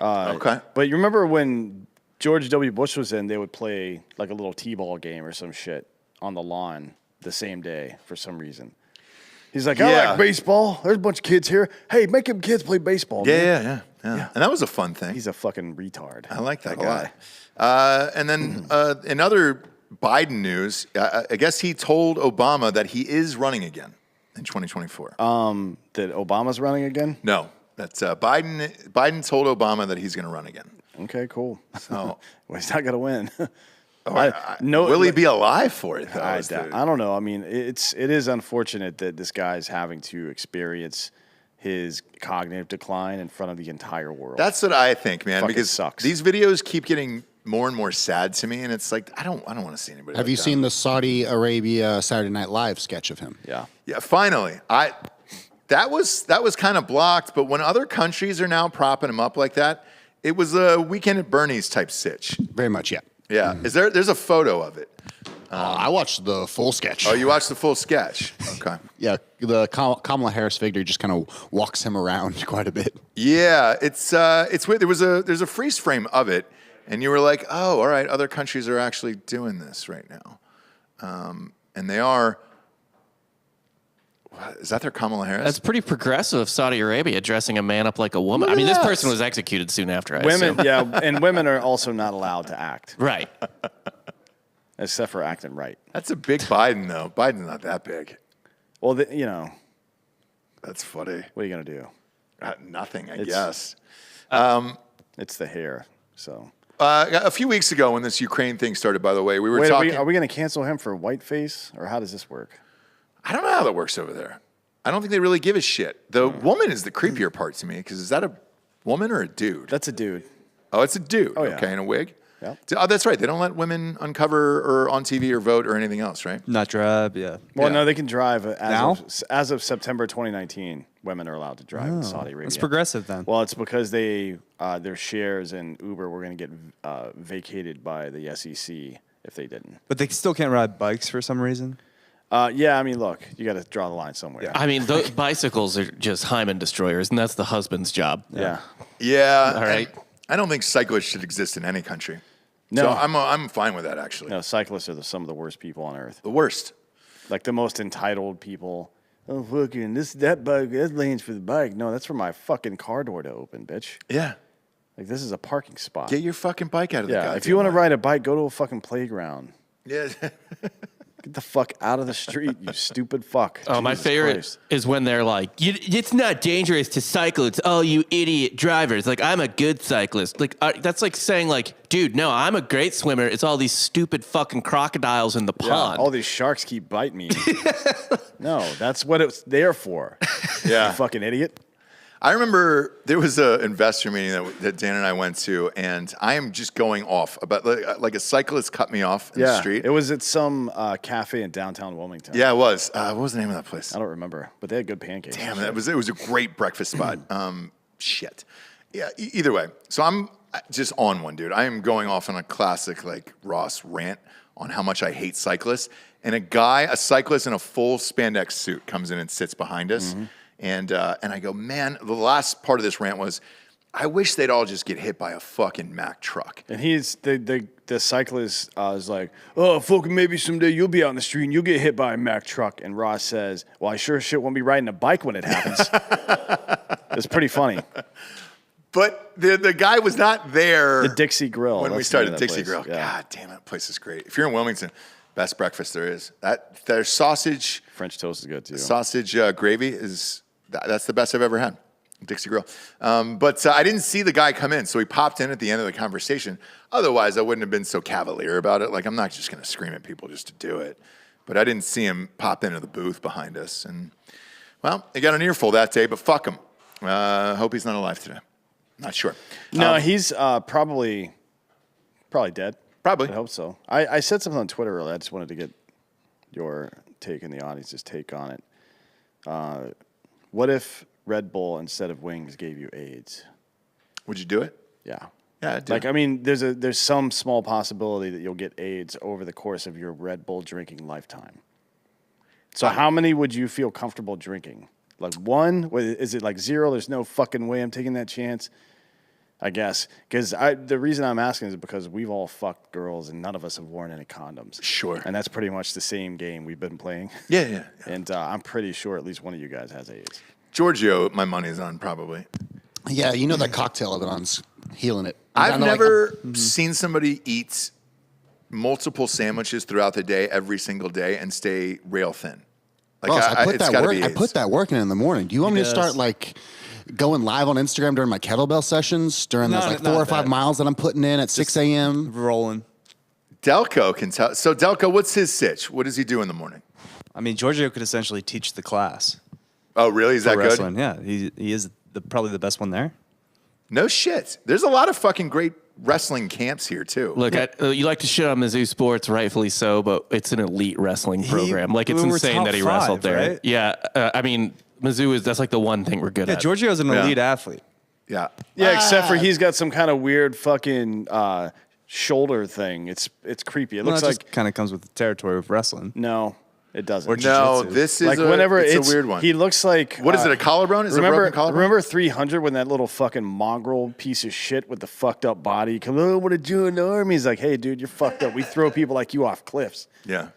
Okay. But you remember when George W. Bush was in, they would play like a little t-ball game or some shit on the lawn the same day for some reason. He's like, I Yeah. like baseball. There's a bunch of kids here. Hey, make them kids play baseball. Yeah, man. yeah. And that was a fun thing. He's a fucking retard. I like that guy. guy. And then in other Biden news, I guess he told Obama that he is running again in 2024. That Obama's running again? No, that's Biden. Biden told Obama that he's going to run again. Okay, cool. So, Well, he's not going to win. will he be alive for it? Though, I is the- don't know. I mean, it is unfortunate that this guy's having to experience his cognitive decline in front of the entire world. That's what I think, man. Fucking Because sucks. these videos keep getting more and more sad to me, and it's like I don't want to see anybody. Have like you that. seen the Saudi Arabia Saturday Night Live sketch of him? Yeah. Yeah, finally. That was kind of blocked, but when other countries are now propping him up like that, it was a Weekend at Bernie's type sitch. Very much, yeah. Yeah. There's a photo of it. I watched the full sketch. Oh, you watched the full sketch? Okay. Yeah, the Kamala Harris figure just kind of walks him around quite a bit. Yeah, it's weird. There's a freeze frame of it, and you were like, oh, all right, other countries are actually doing this right now, and they are. What, is that their Kamala Harris? That's pretty progressive of Saudi Arabia dressing a man up like a woman. I mean, this person was executed soon after. Women, and women are also not allowed to act, Right. except for acting right. That's a big Biden, though. Biden's not that big. Well, That's funny. what are you gonna do? Nothing, I guess. It's the hair. So A few weeks ago, when this Ukraine thing started, by the way, we were wait, talking. are we gonna cancel him for whiteface, or how does this work? I don't know how that works over there. I don't think they really give a shit. The woman is the creepier part to me, because is that a woman or a dude? That's a dude. Oh, it's a dude. Oh, yeah. Okay, in a wig? Yeah. Oh, that's right. They don't let women uncover or on TV or vote or anything else, right? Not drive, yeah. Well, Yeah. no, they can drive Now? as of September 2019. Women are allowed to drive in Saudi Arabia. That's progressive then. Well, it's because their shares in Uber were going to get vacated by the SEC if they didn't. But they still can't ride bikes for some reason. Yeah, I mean, look, you got to draw the line somewhere. I mean, those bicycles are just hymen destroyers, and that's the husband's job. Yeah. Yeah. All right. I don't think cyclists should exist in any country. No. So I'm fine with that, actually. No, cyclists are some of the worst people on earth. The worst. Like the most entitled people. Oh, fucking that bike, that lane's for the bike. No, that's for my fucking car door to open, bitch. Yeah. Like, this is a parking spot. Get your fucking bike out of the Yeah, goddamn if you want to way. ride a bike, go to a fucking playground. Yeah. Get the fuck out of the street, you stupid fuck. Oh, my Jesus favorite Christ. is when they're like, "It's not dangerous to cycle. It's all you idiot drivers." Like, I'm a good cyclist. Like, that's like saying, like, dude, no, I'm a great swimmer. It's all these stupid fucking crocodiles in the Yeah, pond. all these sharks keep biting me. No, that's what it's there for. Yeah. You fucking idiot. I remember there was an investor meeting that Dan and I went to, and I am just going off about like a cyclist cut me off in the street. It was at some cafe in downtown Wilmington. Yeah, it was. What was the name of that place? I don't remember, but they had good pancakes. Damn, it was a great breakfast spot. Shit. Yeah. Either way, so I'm just on one, dude. I am going off on a classic like Ross rant on how much I hate cyclists, and a cyclist in a full spandex suit comes in and sits behind us. And I go, man, the last part of this rant was, I wish they'd all just get hit by a fucking Mack truck. And he's the cyclist is like, oh, fucking maybe someday you'll be out in the street and you'll get hit by a Mack truck. And Ross says, well, I sure as shit won't be riding a bike when it happens. It's pretty funny. But the guy was not there. The Dixie Grill. When we that's the name started of that Dixie place. Grill. Yeah. God damn, that place is great. If you're in Wilmington, best breakfast there is. Their sausage French toast is good too. sausage gravy that's the best I've ever had. Dixie Grill. But I didn't see the guy come in, so he popped in at the end of the conversation. Otherwise, I wouldn't have been so cavalier about it. Like, I'm not just going to scream at people just to do it. But I didn't see him pop into the booth behind us. And, well, he got an earful that day, but fuck him. Hope he's not alive today. Not sure. No, he's probably dead. Probably. I hope so. I said something on Twitter earlier. I just wanted to get your take and the audience's take on it. What if Red Bull instead of wings gave you AIDS? Would you do it? Yeah. Yeah, I'd do Like, it. I mean, there's some small possibility that you'll get AIDS over the course of your Red Bull drinking lifetime. So how many would you feel comfortable drinking? Like one? Is it like zero? There's no fucking way I'm taking that chance. I guess. Because the reason I'm asking is because we've all fucked girls and none of us have worn any condoms. Sure. And that's pretty much the same game we've been playing. Yeah. And I'm pretty sure at least one of you guys has AIDS. Giorgio, my money's on probably. Yeah, you know that cocktail Lebanon's healing it. I've never seen somebody eat multiple sandwiches throughout the day, every single day, and stay rail thin. Like, Boss, I put it's that gotta work. be I AIDS. put that work in the morning. Do you want me to start like going live on Instagram during my kettlebell sessions during those like 4 or 5 miles that I'm putting in at 6 a.m. Rolling. Delco can tell. So Delco, what's his sitch? What does he do in the morning? I mean, Giorgio could essentially teach the class. Oh, really? Is that for good? wrestling. Yeah, he is probably the best one there. No shit. There's a lot of fucking great wrestling camps here too. Look, you like to shit on Mizzou sports, rightfully so, but it's an elite wrestling program. Like, it's we were insane top that he 5, wrestled there. right? Yeah, I mean, Mizzou that's like the one thing we're good Yeah, at. Giorgio's an elite athlete. Yeah. Yeah, except for he's got some kind of weird fucking shoulder thing. It's creepy. It looks Well, like kind of comes with the territory of wrestling. no, it doesn't. Or No, jiu-jitsu. this is like whenever it's a weird one. He looks like What is it? A collarbone? Is it a broken collarbone? Remember 300 when that little fucking mongrel piece of shit with the fucked up body come on, what did you in the army? He's like, hey, dude, you're fucked up. We throw people like you off cliffs. Yeah.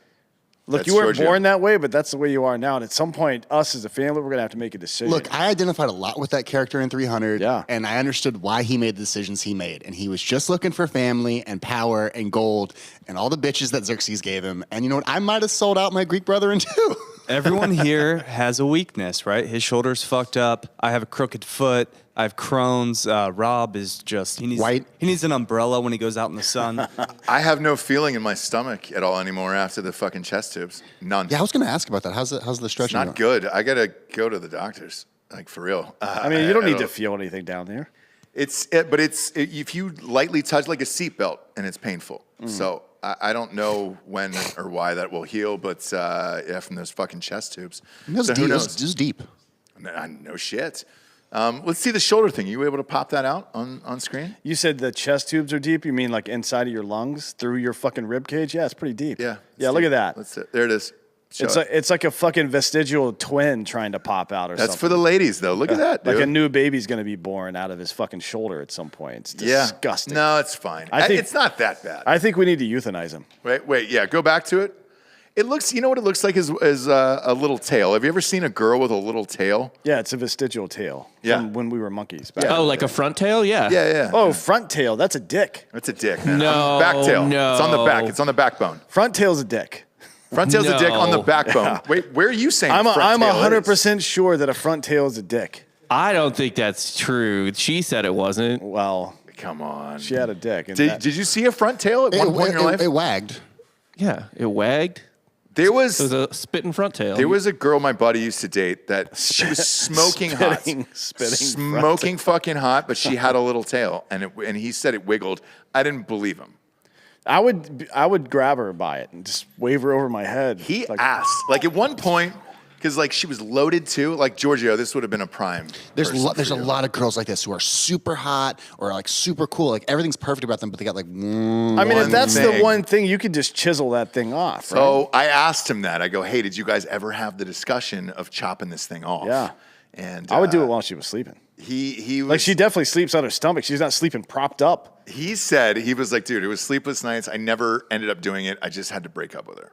Look, That's you weren't Giorgio. born that way, but that's the way you are now. And at some point, us as a family, we're gonna have to make a decision. Look, I identified a lot with that character in 300, Yeah. and I understood why he made the decisions he made. And he was just looking for family and power and gold and all the bitches that Xerxes gave him. And you know what? I might have sold out my Greek brother in two. Everyone here has a weakness, right? His shoulder's fucked up. I have a crooked foot. I have Crohn's. Rob is just he needs an umbrella when he goes out in the sun. I have no feeling in my stomach at all anymore after the fucking chest tubes. None. Yeah, I was going to ask about that. How's the It's stretching? not good. I gotta go to the doctors, like for real. I mean, you don't need to feel anything down there. But if you lightly touch like a seatbelt and it's painful. So I don't know when or why that will heal, but yeah, from those fucking chest tubes. It was So deep. who It knows? was deep. No shit. Let's see the shoulder thing. You able to pop that out on screen? You said the chest tubes are deep. You mean like inside of your lungs, through your fucking rib cage? Yeah, it's pretty deep. Yeah. Yeah, look at that. There it is. Show it. It's like a fucking vestigial twin trying to pop out or That's something. for the ladies, though. Look at that, dude. Like a new baby's going to be born out of his fucking shoulder at some point. It's disgusting. No, it's fine. I think- It's not that bad. I think we need to euthanize him. Wait. Yeah, go back to it. It looks. You know what it looks like is a little tail. Have you ever seen a girl with a little tail? Yeah, it's a vestigial tail Yeah. from when we were monkeys. Back Yeah. Oh, like a front tail? Yeah. Yeah. Oh, front tail. That's a dick. It's a dick. Man. No, Back tail. no. It's on the back. It's on the backbone. Front tail's a dick. Front tail's a dick on the No. backbone. Wait, where are you saying I'm front tail is? 100% sure that a front tail is a dick. I don't think that's true. She said it wasn't. Well, Come on. she had a dick. And Did you see a front tail at one point in your life? It wagged. Yeah, it wagged. There was It was a spitting front tail. There was a girl my buddy used to date that she was smoking hot, spitting smoking fucking hot, but she had a little tail, and he said it wiggled. I didn't believe him. I would grab her by it and just wave her over my head. He like, asked, like at one point, because like she was loaded too. Like Giorgio, this would have been a prime. There's person a for you. lot of girls like this who are super hot or like super cool. Like everything's perfect about them, but they got like. I mean, if one that's the thing. one thing, you could just chisel that thing off. Right? So I asked him that. I go, hey, did you guys ever have the discussion of chopping this thing off? Yeah. And I would do it while she was sleeping. He was Like she definitely sleeps on her stomach. She's not sleeping propped up. He said, he was like, dude, it was sleepless nights. I never ended up doing it. I just had to break up with her.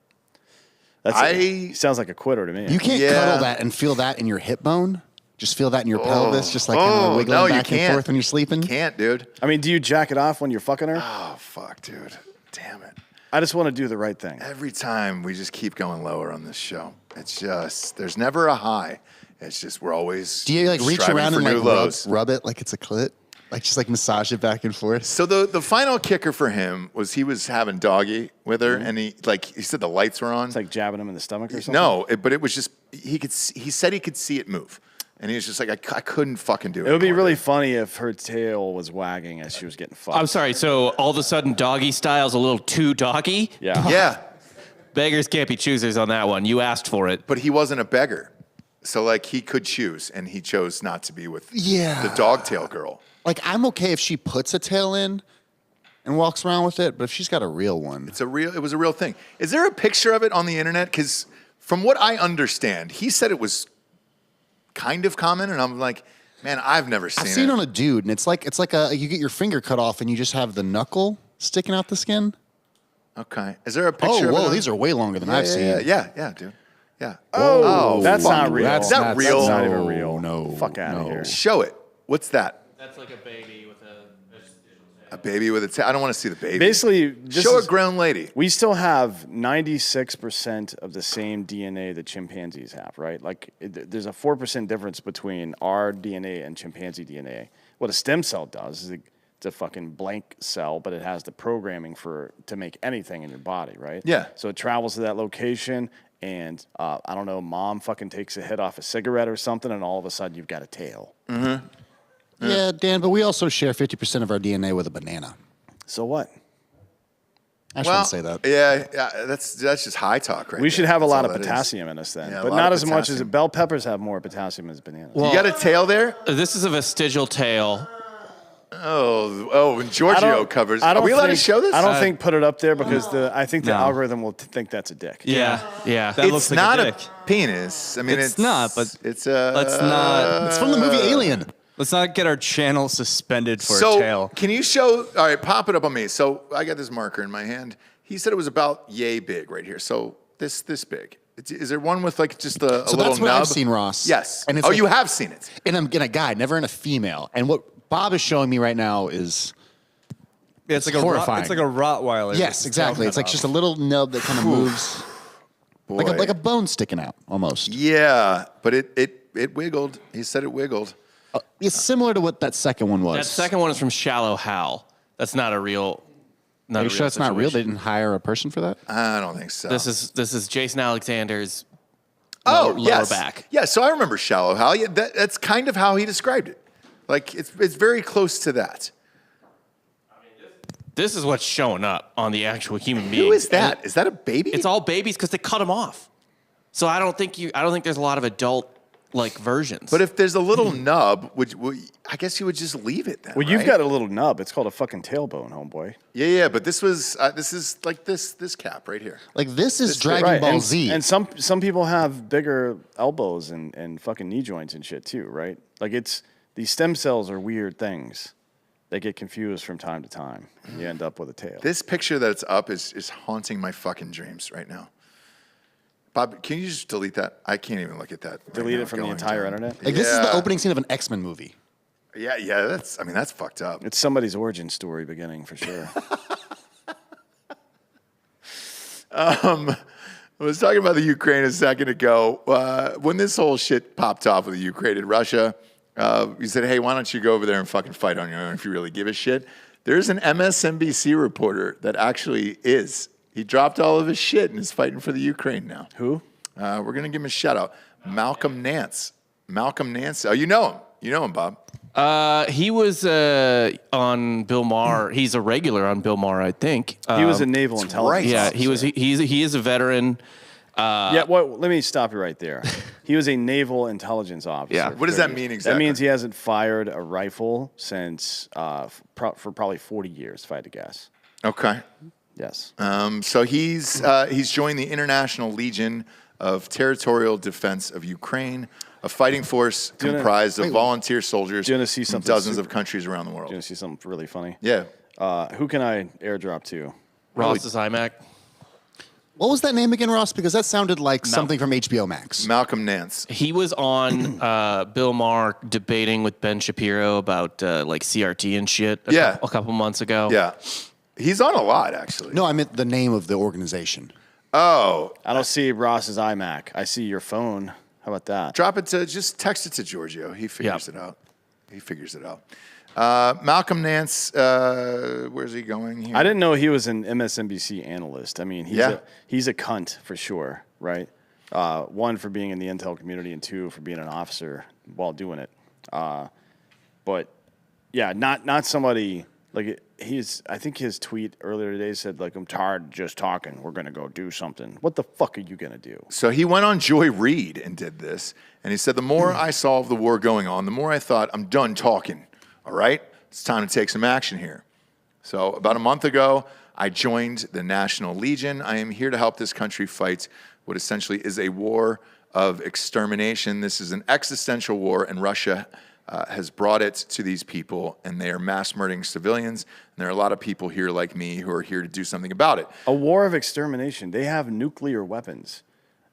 Sounds like a quitter to me. You can't Yeah. cuddle that and feel that in your hip bone. Just feel that in your pelvis, just like kind of wiggling no, you back and can't. forth when you're sleeping. Can't, dude. I mean, do you jack it off when you're fucking her? Oh, fuck, dude. Damn it. I just want to do the right thing. Every time we just keep going lower on this show. It's just, there's never a high. It's just, we're always Do you like reach striving around for and new like lows. rub it like it's a clit? Like just like massage it back and forth? So the final kicker for him was he was having doggy with her, and he said the lights were on. It's like jabbing him in the stomach or something. No, but it was just he said he could see it move, and he was just like I couldn't fucking do it. It would be anymore, really dude. funny if her tail was wagging as she was getting fucked. I'm sorry. So all of a sudden, doggy style's a little too doggy. Yeah. Yeah, Beggars can't be choosers on that one. You asked for it. but he wasn't a beggar, so like he could choose, and he chose not to be with Yeah. the dogtail girl. Like I'm okay if she puts a tail in and walks around with it, but if she's got a real one. It was a real thing. Is there a picture of it on the internet? Because from what I understand, he said it was kind of common, and I'm like, man, I've never seen I've it. seen it on a dude, and it's like you get your finger cut off and you just have the knuckle sticking out the skin. Okay, is there a Oh, picture? of it whoa, on- these are way longer than I've seen. Yeah, dude. Yeah. Oh, that's fuck. not real. That's not real. That's not even real. No, Fuck out of no. here. Show it. What's that? That's like a baby with A baby with a tail. I don't want to see the baby. Basically, this show is- a grown lady. We still have 96% of the same DNA that chimpanzees have, right? Like, there's a 4% difference between our DNA and chimpanzee DNA. What a stem cell does is it's a fucking blank cell, but it has the programming to make anything in your body, right? Yeah. So it travels to that location, and I don't know, mom fucking takes a hit off a cigarette or something, and all of a sudden you've got a tail. Yeah, Dan, but we also share 50% of our DNA with a banana. So what? I shouldn't say that. Yeah, that's just high talk, right? We should have a That's lot all of that is. potassium in us then, Yeah, a but lot not of as much as potassium. bell peppers have more potassium as bananas. Well, You got a tail there? This is a vestigial tail. when Giorgio covers. Are we allowed to show this? I don't think put it up there because I think the No. algorithm will think that's a dick. Yeah. That It's looks like not a dick. penis. I mean, It's not, but it's let's not. It's from the movie Alien. Let's not get our channel suspended for So a tail. can you show? All right, pop it up on me. So I got this marker in my hand. He said it was about yay big right here. So this big. Is there one with like just a So little that's what nub? I've seen, Ross. Yes. And it's oh, like- you have seen it. in a guy, never in a female. And what Bob is showing me right now is Yeah, it's like horrifying. it's like a Rottweiler. yes, exactly. It's like just a little nub that kind of moves, Boy. like a bone sticking out almost. Yeah, but it wiggled. He said it wiggled. It's similar to what that second one was. That second one is from Shallow Hal. That's not a real. Not Are a you real sure it's not real? They situation. didn't hire a person for that? I don't think so. This is Jason Alexander's lower lower back. Yeah, so I remember Shallow Hal. Yeah, that's kind of how he described it. Like it's very close to that. This is what's showing up on the actual human being. Who is that? Is that a baby? It's all babies because they cut them off. So I don't think there's a lot of adult like versions. But if there's a little nub, I guess you would just leave it then. Well, you've right? got a little nub. It's called a fucking tailbone, homeboy. Yeah, but this is like this cap right here. Like this is Dragon Right, Ball and, Z. and some people have bigger elbows and fucking knee joints and shit too, right? Like these stem cells are weird things. They get confused from time to time. And you end up with a tail. This picture that's up is haunting my fucking dreams right now. Bob, can you just delete that? I can't even look at that. right Delete now it from the going entire down. internet? Like this is the Yeah. opening scene of an X-Men movie. Yeah, that's fucked up. It's somebody's origin story beginning for sure. I was talking about the Ukraine a second ago. When this whole shit popped off with the Ukraine and Russia, you said, hey, why don't you go over there and fucking fight on your own if you really give a shit? There's an MSNBC reporter that actually is. He dropped all of his shit and is fighting for the Ukraine now. Who? We're going to give him a shout out. Malcolm Nance. Malcolm Nance. Oh, you know him. You know him, Bob. he was on Bill Maher. He's a regular on Bill Maher, I think. He was a naval intelligence Yeah, officer. he was. He is a veteran. Yeah, well, let me stop you right there. He was a naval intelligence officer. Yeah. What does that mean exactly? That means he hasn't fired a rifle since for probably 40 years, if I had to guess. Okay. Yes. So he's joined the International Legion of Territorial Defense of Ukraine, a fighting force comprised of volunteer soldiers do you wanna see from something dozens super- of countries around the Do you world. want to see something really funny? Yeah. Who can I airdrop to? Ross's iMac. What was that name again, Ross? Because that sounded like something from HBO Max. Malcolm Nance. He was on Bill Maher debating with Ben Shapiro about like CRT and shit. Yeah. A couple months ago. Yeah. He's on a lot, actually. No, I meant the name of the organization. Oh, I don't see Ross's iMac. I see your phone. How about that? just text it to Giorgio. He figures Yeah. it out. He figures it out. Malcolm Nance, where's he going here? I didn't know he was an MSNBC analyst. I mean, he's a cunt for sure, right? One, for being in the intel community, and two, for being an officer while doing it. But yeah, not somebody like I think his tweet earlier today said like, "I'm tired of just talking. We're gonna go do something." What the fuck are you gonna do? So he went on Joy Reid and did this. And he said, the more I saw of the war going on, the more I thought, I'm done talking. All right? It's time to take some action here. So about a month ago, I joined the National Legion. I am here to help this country fight what essentially is a war of extermination. This is an existential war, and Russia has brought it to these people, and they are mass murdering civilians. And there are a lot of people here like me who are here to do something about it. A war of extermination. They have nuclear weapons.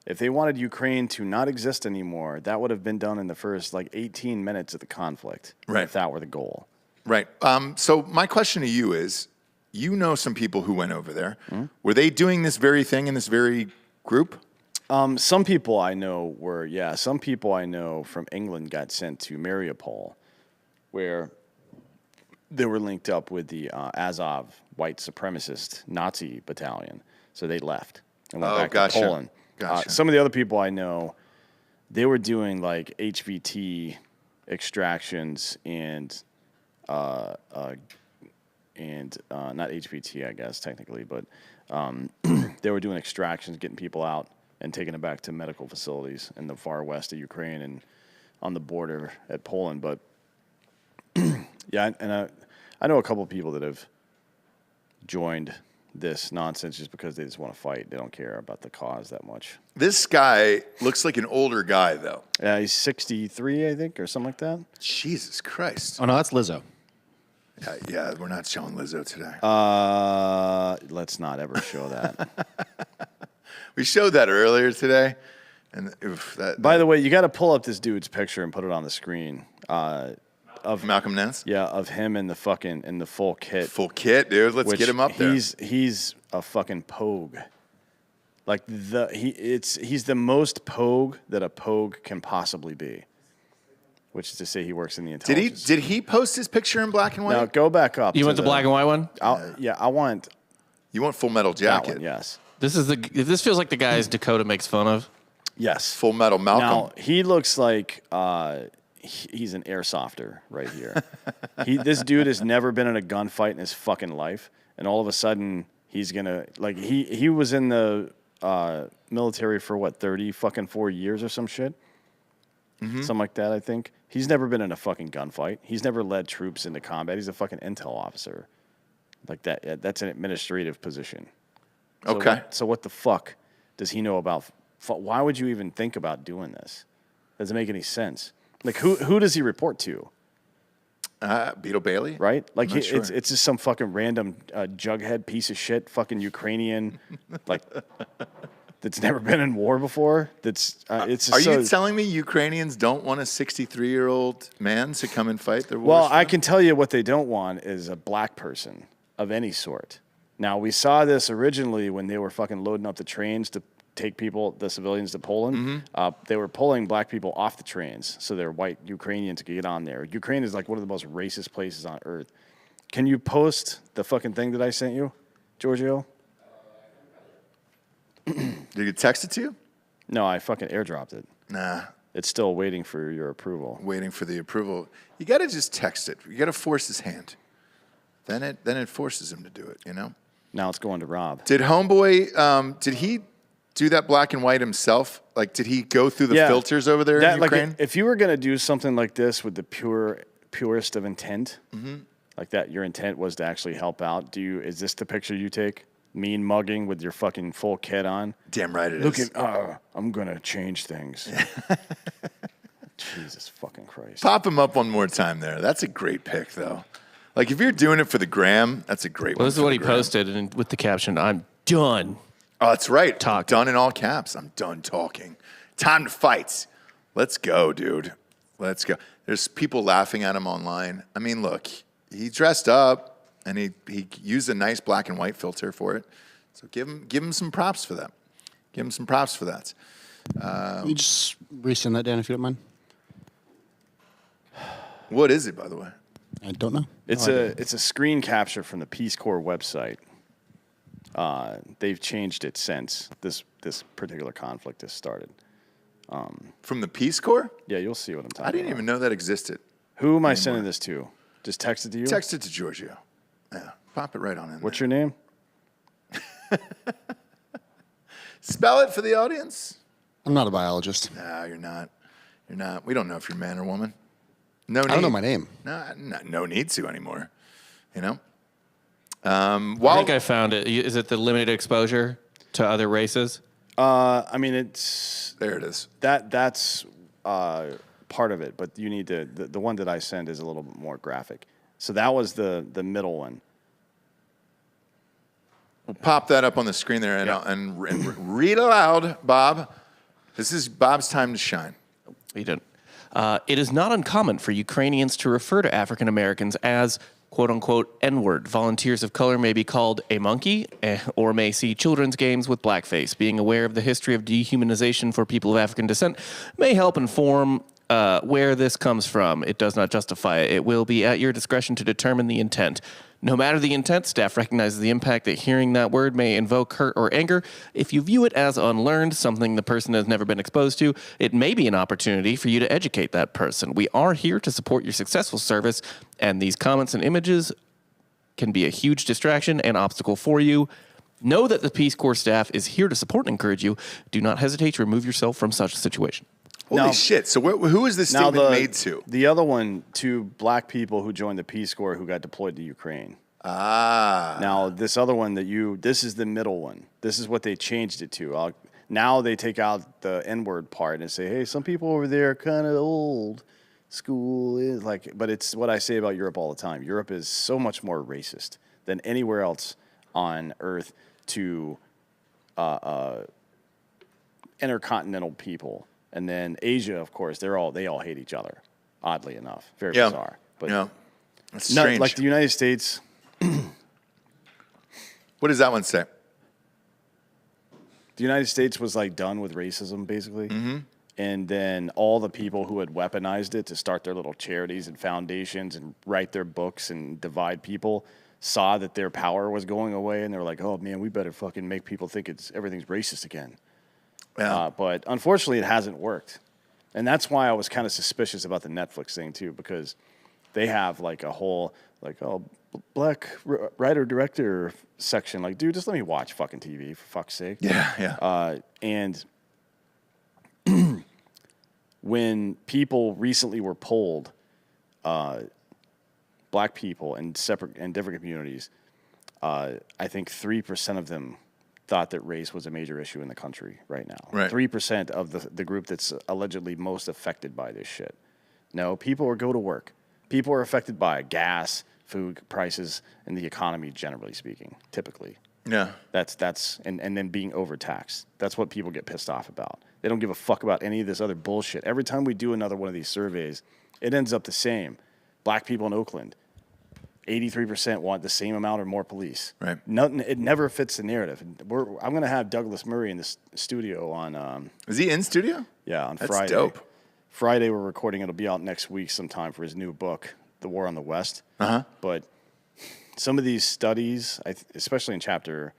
If they wanted Ukraine to not exist anymore, that would have been done in the first 18 minutes of the conflict. Right. If that were the goal. Right. So my question to you is, you know some people who went over there. Were they doing this very thing in this very group? Some people I know were, yeah. Some people I know from England got sent to Mariupol, where they were linked up with the Azov white supremacist Nazi battalion. So they left and went back gotcha. to Poland. Gotcha. Some of the other people I know, they were doing HVT extractions and not HVT, I guess technically, but they were doing extractions, getting people out and taking them back to medical facilities in the far west of Ukraine and on the border at Poland. But yeah, and I know a couple of people that have joined this nonsense just because they just want to fight. They don't care about the cause that much. This guy looks like an older guy, though. Yeah, he's 63, I think, or something like that. Jesus Christ. Oh no, that's Lizzo. Yeah, we're not showing Lizzo today. Let's not ever show that. We showed that earlier today. And By the way, you got to pull up this dude's picture and put it on the screen. Of Malcolm Ness? Yeah, of him in the full kit. Full kit, dude. Let's get him up there. He's a fucking pogue. Like he's the most pogue that a pogue can possibly be. Which is to say, he works in the intelligence. Did he post his picture in black and white? Now go back up. You want the black and white one? I want You want Full Metal that Jacket? one. Yes. This feels like the guys Dakota makes fun of. Yes. Full Metal Malcolm. Now he looks like he's an airsofter right here. This dude has never been in a gunfight in his fucking life, and all of a sudden he's gonna he was in the military for 34 years or some shit, something like that. I think he's never been in a fucking gunfight. He's never led troops into combat. He's a fucking intel officer, like that. That's an administrative position. So Okay. so what the fuck does he know about? Why would you even think about doing this? Doesn't make any sense. Like who does he report to? Beetle Bailey? Right? Like I'm not sure. it's just some fucking random jughead piece of shit, fucking Ukrainian, like that's never been in war before. It's Are you telling me Ukrainians don't want a 63-year-old man to come and fight their wars? Well, for I them? can tell you what they don't want is a black person of any sort. Now, we saw this originally when they were fucking loading up the trains to take the civilians to Poland. They were pulling black people off the trains so their white Ukrainians could get on there. Ukraine is like one of the most racist places on earth. Can you post the fucking thing that I sent you, Giorgio? Did you text it to you? No, I fucking airdropped it. Nah, It's still waiting for your approval. waiting for the approval. You got to just text it. You got to force his hand. Then it forces him to do it, you know? Now it's going to Rob. Did Homeboy, did he do that black and white himself? Like, did he go through the filters over there in Ukraine? Like, if you were going to do something like this with the purest of intent, like that, your intent was to actually help out. Is this the picture you take? Mean mugging with your fucking full kit on? Damn right it Look is. at, I'm going to change things. Jesus fucking Christ. Pop him up one more time there. That's a great pick, though. Like, if you're doing it for the gram, that's a great one. Well, this is for what the he gram. posted, and with the caption, "I'm done." Oh, that's right. Talk. Done in all caps. I'm done talking. Time to fight. Let's go, dude. Let's go. There's people laughing at him online. I mean, look, he dressed up and he used a nice black and white filter for it. So give him some props for that. Give him some props for that. You just resend that, Dan, if you don't mind. What is it, by the way? I don't know. It's a screen capture from the Peace Corps website. They've changed it since this particular conflict has started. From the Peace Corps? Yeah, you'll see what I'm talking about. I didn't even know that existed. Who am I sending this to? Just text it to you? Text it to Giorgio. Yeah, pop it right on in What's there. your name? Spell it for the audience. I'm not a biologist. No, you're not. You're not. We don't know if you're man or woman. No need. I don't know my name. No need to anymore. You know? I think I found it. Is it the limited exposure to other races? I mean, it's There it is. that's part of it, but you need to. The one that I send is a little bit more graphic. So that was the middle one. We'll pop that up on the screen there and read aloud, Bob. This is Bob's time to shine. He didn't. It is not uncommon for Ukrainians to refer to African Americans as quote-unquote N-word. Volunteers of color may be called a monkey or may see children's games with blackface. Being aware of the history of dehumanization for people of African descent may help inform where this comes from. It does not justify it. It will be at your discretion to determine the intent. No matter the intent, staff recognizes the impact that hearing that word may invoke hurt or anger. If you view it as unlearned, something the person has never been exposed to, it may be an opportunity for you to educate that person. We are here to support your successful service, and these comments and images can be a huge distraction and obstacle for you. Know that the Peace Corps staff is here to support and encourage you. Do not hesitate to remove yourself from such a situation. Holy shit. So who is this statement made to? The other one to black people who joined the Peace Corps who got deployed to Ukraine. Ah. Now, this other one this is the middle one. This is what they changed it to. Now they take out the N-word part and say, hey, some people over there are kind of old. School is but it's what I say about Europe all the time. Europe is so much more racist than anywhere else on earth to intercontinental people. And then Asia, of course, they all hate each other, oddly enough. Very bizarre. But that's strange. like the United States. What does that one say? The United States was done with racism, basically. Mm-hmm. And then all the people who had weaponized it to start their little charities and foundations and write their books and divide people saw that their power was going away. And they were like, oh, man, we better fucking make people think everything's racist again. Yeah. But unfortunately, it hasn't worked. And that's why I was kind of suspicious about the Netflix thing, too, because they have a whole, black writer-director section. Dude, just let me watch fucking TV, for fuck's sake. Yeah. And when people recently were polled, black people in different communities, I think 3% of them thought that race was a major issue in the country right now. Right. 3% of the group that's allegedly most affected by this shit. No, people go to work. People are affected by gas, food prices, and the economy, generally speaking, typically. Yeah. That's and then being overtaxed. That's what people get pissed off about. They don't give a fuck about any of this other bullshit. Every time we do another one of these surveys, it ends up the same. Black people in Oakland, 83% want the same amount or more police. Right. Nothing. It never fits the narrative. I'm going to have Douglas Murray in the studio on. Is he in studio? Yeah, on That's Friday. That's dope. Friday we're recording. It'll be out next week sometime for his new book, The War on the West. Uh-huh. But some of these studies, especially in chapters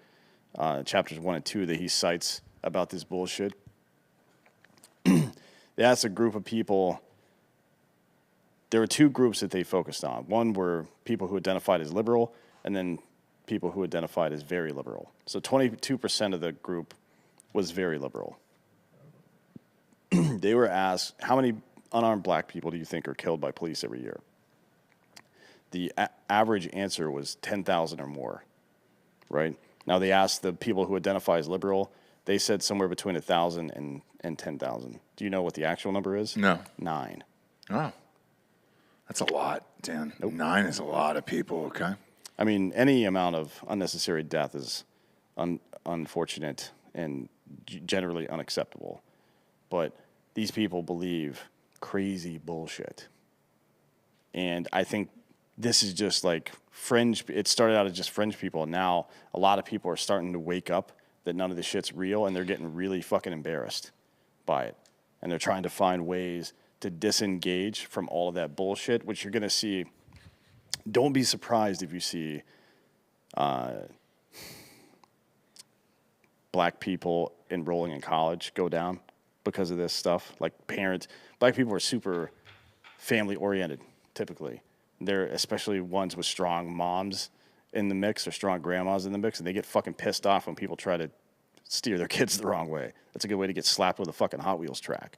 1 and 2 that he cites about this bullshit, they asked a group of people. There were two groups that they focused on. One were people who identified as liberal, and then people who identified as very liberal. So 22% of the group was very liberal. They were asked, how many unarmed black people do you think are killed by police every year? The average answer was 10,000 or more, right? Now, they asked the people who identify as liberal. They said somewhere between 1,000 and 10,000. Do you know what the actual number is? No. 9. Oh. That's a lot, Dan. Nope. 9 is a lot of people, okay? I mean, any amount of unnecessary death is unfortunate and generally unacceptable. But these people believe crazy bullshit. And I think this is just fringe. It started out as just fringe people. And now a lot of people are starting to wake up that none of this shit's real, and they're getting really fucking embarrassed by it. And they're trying to find ways to disengage from all of that bullshit, which you're going to see. Don't be surprised if you see black people enrolling in college go down because of this stuff. Black people are super family-oriented, typically. They're especially ones with strong moms in the mix or strong grandmas in the mix, and they get fucking pissed off when people try to steer their kids the wrong way. That's a good way to get slapped with a fucking Hot Wheels track.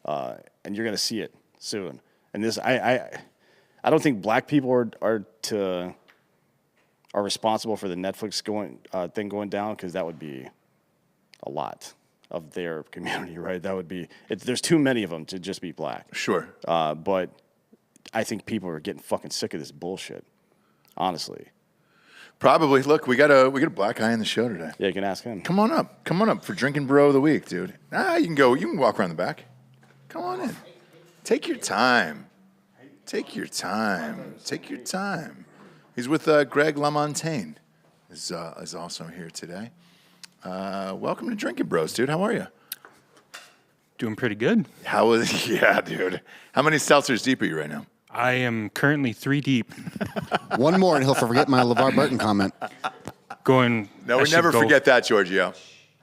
And you're going to see it soon. And this, I don't think black people are responsible for the Netflix thing going down, because that would be a lot of their community, right? That would be there's too many of them to just be black. Sure. But I think people are getting fucking sick of this bullshit. Honestly. Probably. Look, we got a black guy in the show today. Yeah, you can ask him. Come on up for Drinkin' Bro of the Week, dude. You can walk around the back. Come on in. Take your time. Take your time. He's with Greg LaMontagne. Is also here today. Welcome to Drinkin' Bros, dude. How are you? Doing pretty good. Yeah, dude. How many seltzers deep are you right now? I am currently 3 deep. One more and he'll forget my LeVar Burton comment. No, we never forget that, Giorgio.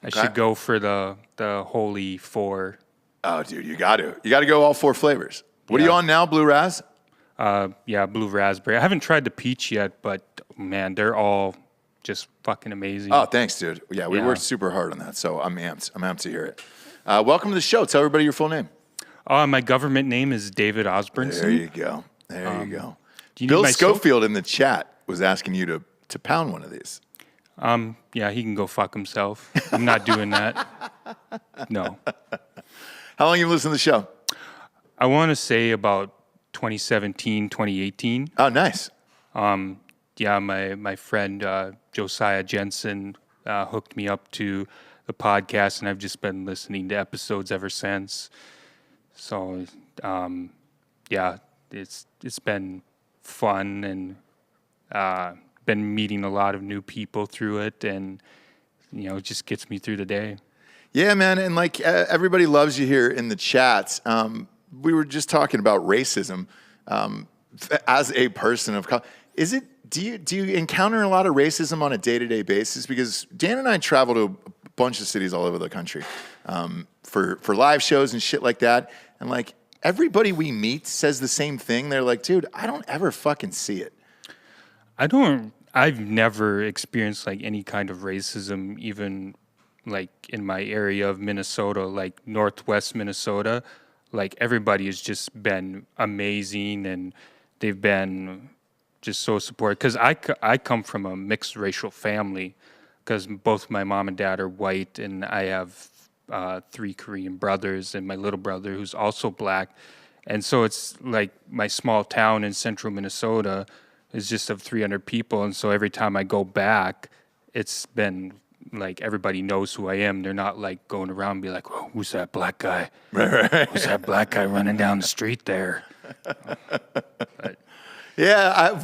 I should go for the holy 4. Oh, dude, you got to go all 4 flavors. What are you on now? Blue Raz? Yeah, blue raspberry. I haven't tried the peach yet, but man, they're all just fucking amazing. Oh, thanks, dude. Yeah, we worked super hard on that, so I'm amped. I'm amped to hear it. Welcome to the show. Tell everybody your full name. My government name is David Osbernson. There you go. There you go. Do you need Bill my Schofield in the chat was asking you to pound one of these. Yeah, he can go fuck himself. I'm not doing that. No. How long you listened to the show? I want to say about 2017, 2018. Oh, nice. Yeah, my friend Josiah Jensen hooked me up to the podcast, and I've just been listening to episodes ever since. So, yeah, it's been fun, and been meeting a lot of new people through it, and it just gets me through the day. Yeah, man, and like everybody loves you here in the chats. We were just talking about racism. As a person of color, do you encounter a lot of racism on a day-to-day basis? Because Dan and I travel to a bunch of cities all over the country for live shows and shit like that, and like everybody we meet says the same thing. They're like, dude, I don't ever fucking see it. I've never experienced like any kind of racism, even like in my area of Minnesota, like Northwest Minnesota. Like everybody has just been amazing, and they've been just so supportive. Because I come from a mixed racial family, because both my mom and dad are white, and I have 3 Korean brothers and my little brother who's also black. And so it's like my small town in central Minnesota is just of 300 people. And so every time I go back, it's been like everybody knows who I am. They're not like going around and be like, oh, who's that black guy? Right. Who's that black guy running down the street there? Yeah,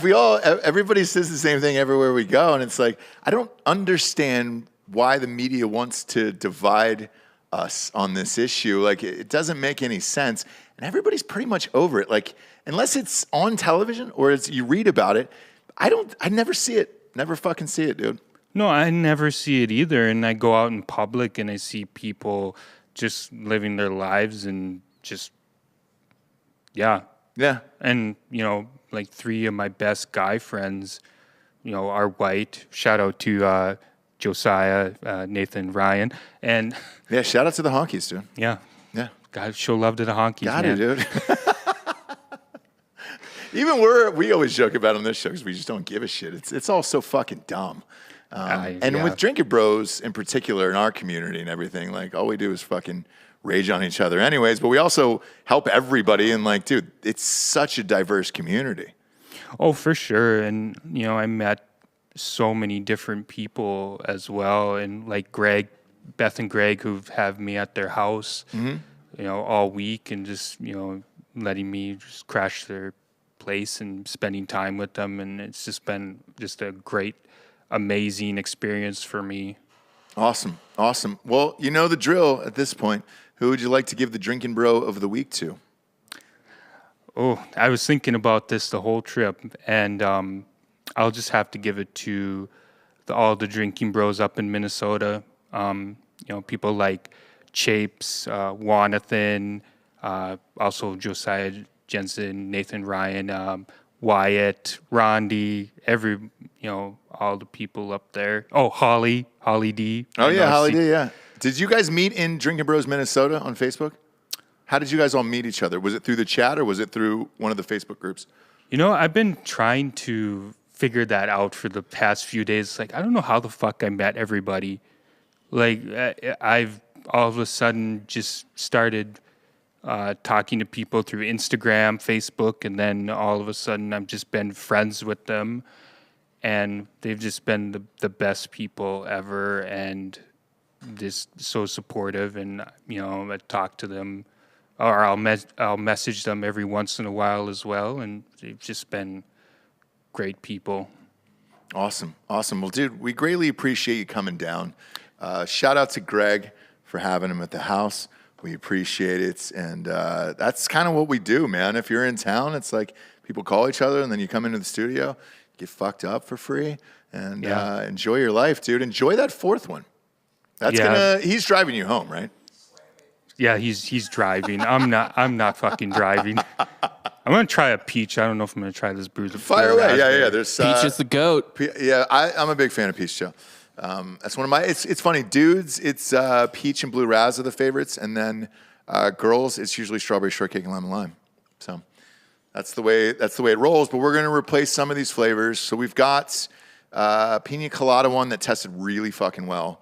everybody says the same thing everywhere we go. And it's like, I don't understand why the media wants to divide us on this issue. Like, it doesn't make any sense. And everybody's pretty much over it. Like, unless it's on television or you read about it, I never see it. Never fucking see it, dude. No, I never see it either. And I go out in public and I see people just living their lives and just, yeah. Yeah. And, like 3 of my best guy friends, are white. Shout out to Josiah, Nathan, Ryan. And yeah, shout out to the honkies, dude. Yeah. Yeah. Gotta show love to the honkies, Got man. it, dude. Even we always joke about on this show because we just don't give a shit. It's all so fucking dumb. And with Drinkin' Bros in particular in our community and everything, like all we do is fucking rage on each other anyways, but we also help everybody. And like, dude, it's such a diverse community. Oh, for sure. And, I met so many different people as well. And like Beth and Greg, who have me at their house, all week and just, letting me just crash their place and spending time with them. And it's just been just a great, amazing experience for me. Awesome. Well, you know the drill at this point. Who would you like to give the Drinkin' Bro of the week to? Oh, I was thinking about this the whole trip, and I'll just have to give it to all the Drinkin' Bros up in Minnesota. People like Chapes, Wanathan, also Josiah Jensen, Nathan Ryan, Wyatt, Rondi, all the people up there. Oh, Holly D. Oh, yeah, Holly D, yeah. Did you guys meet in Drinkin' Bros Minnesota on Facebook? How did you guys all meet each other? Was it through the chat or was it through one of the Facebook groups? I've been trying to figure that out for the past few days. Like, I don't know how the fuck I met everybody. Like, I've all of a sudden just started talking to people through Instagram, Facebook, and then all of a sudden I've just been friends with them. And they've just been the best people ever and just so supportive. And, I talk to them or I'll message them every once in a while as well. And they've just been great people. Awesome. Well, dude, we greatly appreciate you coming down. Shout out to Greg for having him at the house. We appreciate it. And that's kind of what we do, man. If you're in town, it's like people call each other and then you come into the studio, get fucked up for free, and enjoy your life, dude. Enjoy that 4th one. He's driving you home, right? Yeah, he's driving. I'm not fucking driving. I'm gonna try a peach. I don't know if I'm gonna try this bruiser. Fire away. Yeah. There's Peach is the goat. I'm a big fan of peach, Joe. That's one of my. It's funny, dudes. It's peach and blue raz are the favorites, and then Girls, it's usually strawberry shortcake and lemon lime. So that's the way it rolls. But we're going to replace some of these flavors. So we've got pina colada one that tested really fucking well.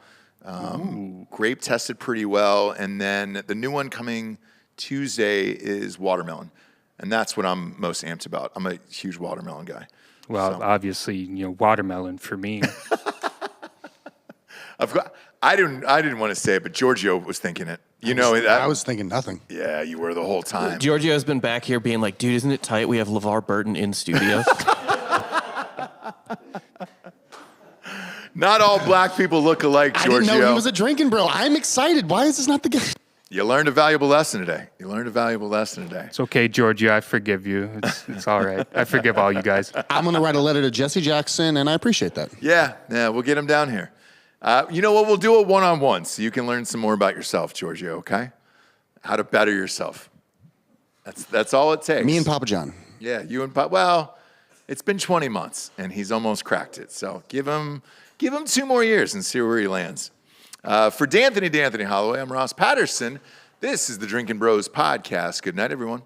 Grape tested pretty well, and then the new one coming Tuesday is watermelon, and that's what I'm most amped about. I'm a huge watermelon guy. Well, obviously, watermelon for me. I didn't want to say it, but Giorgio was thinking it. I was thinking nothing. Yeah, you were the whole time. Giorgio's been back here being like, dude, isn't it tight? We have LeVar Burton in studio. Not all black people look alike, Giorgio. I didn't know he was a drinking bro. I'm excited. Why is this not the guy? You learned a valuable lesson today. It's okay, Georgia. I forgive you. It's all right. I forgive all you guys. I'm going to write a letter to Jesse Jackson, and I appreciate that. Yeah, we'll get him down here. You know what? We'll do it one-on-one so you can learn some more about yourself, Giorgio, okay? How to better yourself. That's all it takes. Me and Papa John. Yeah, you and Papa. Well, it's been 20 months, and he's almost cracked it. So give him 2 more years and see where he lands. For D'Anthony Holloway, I'm Ross Patterson. This is the Drinkin' Bros podcast. Good night, everyone.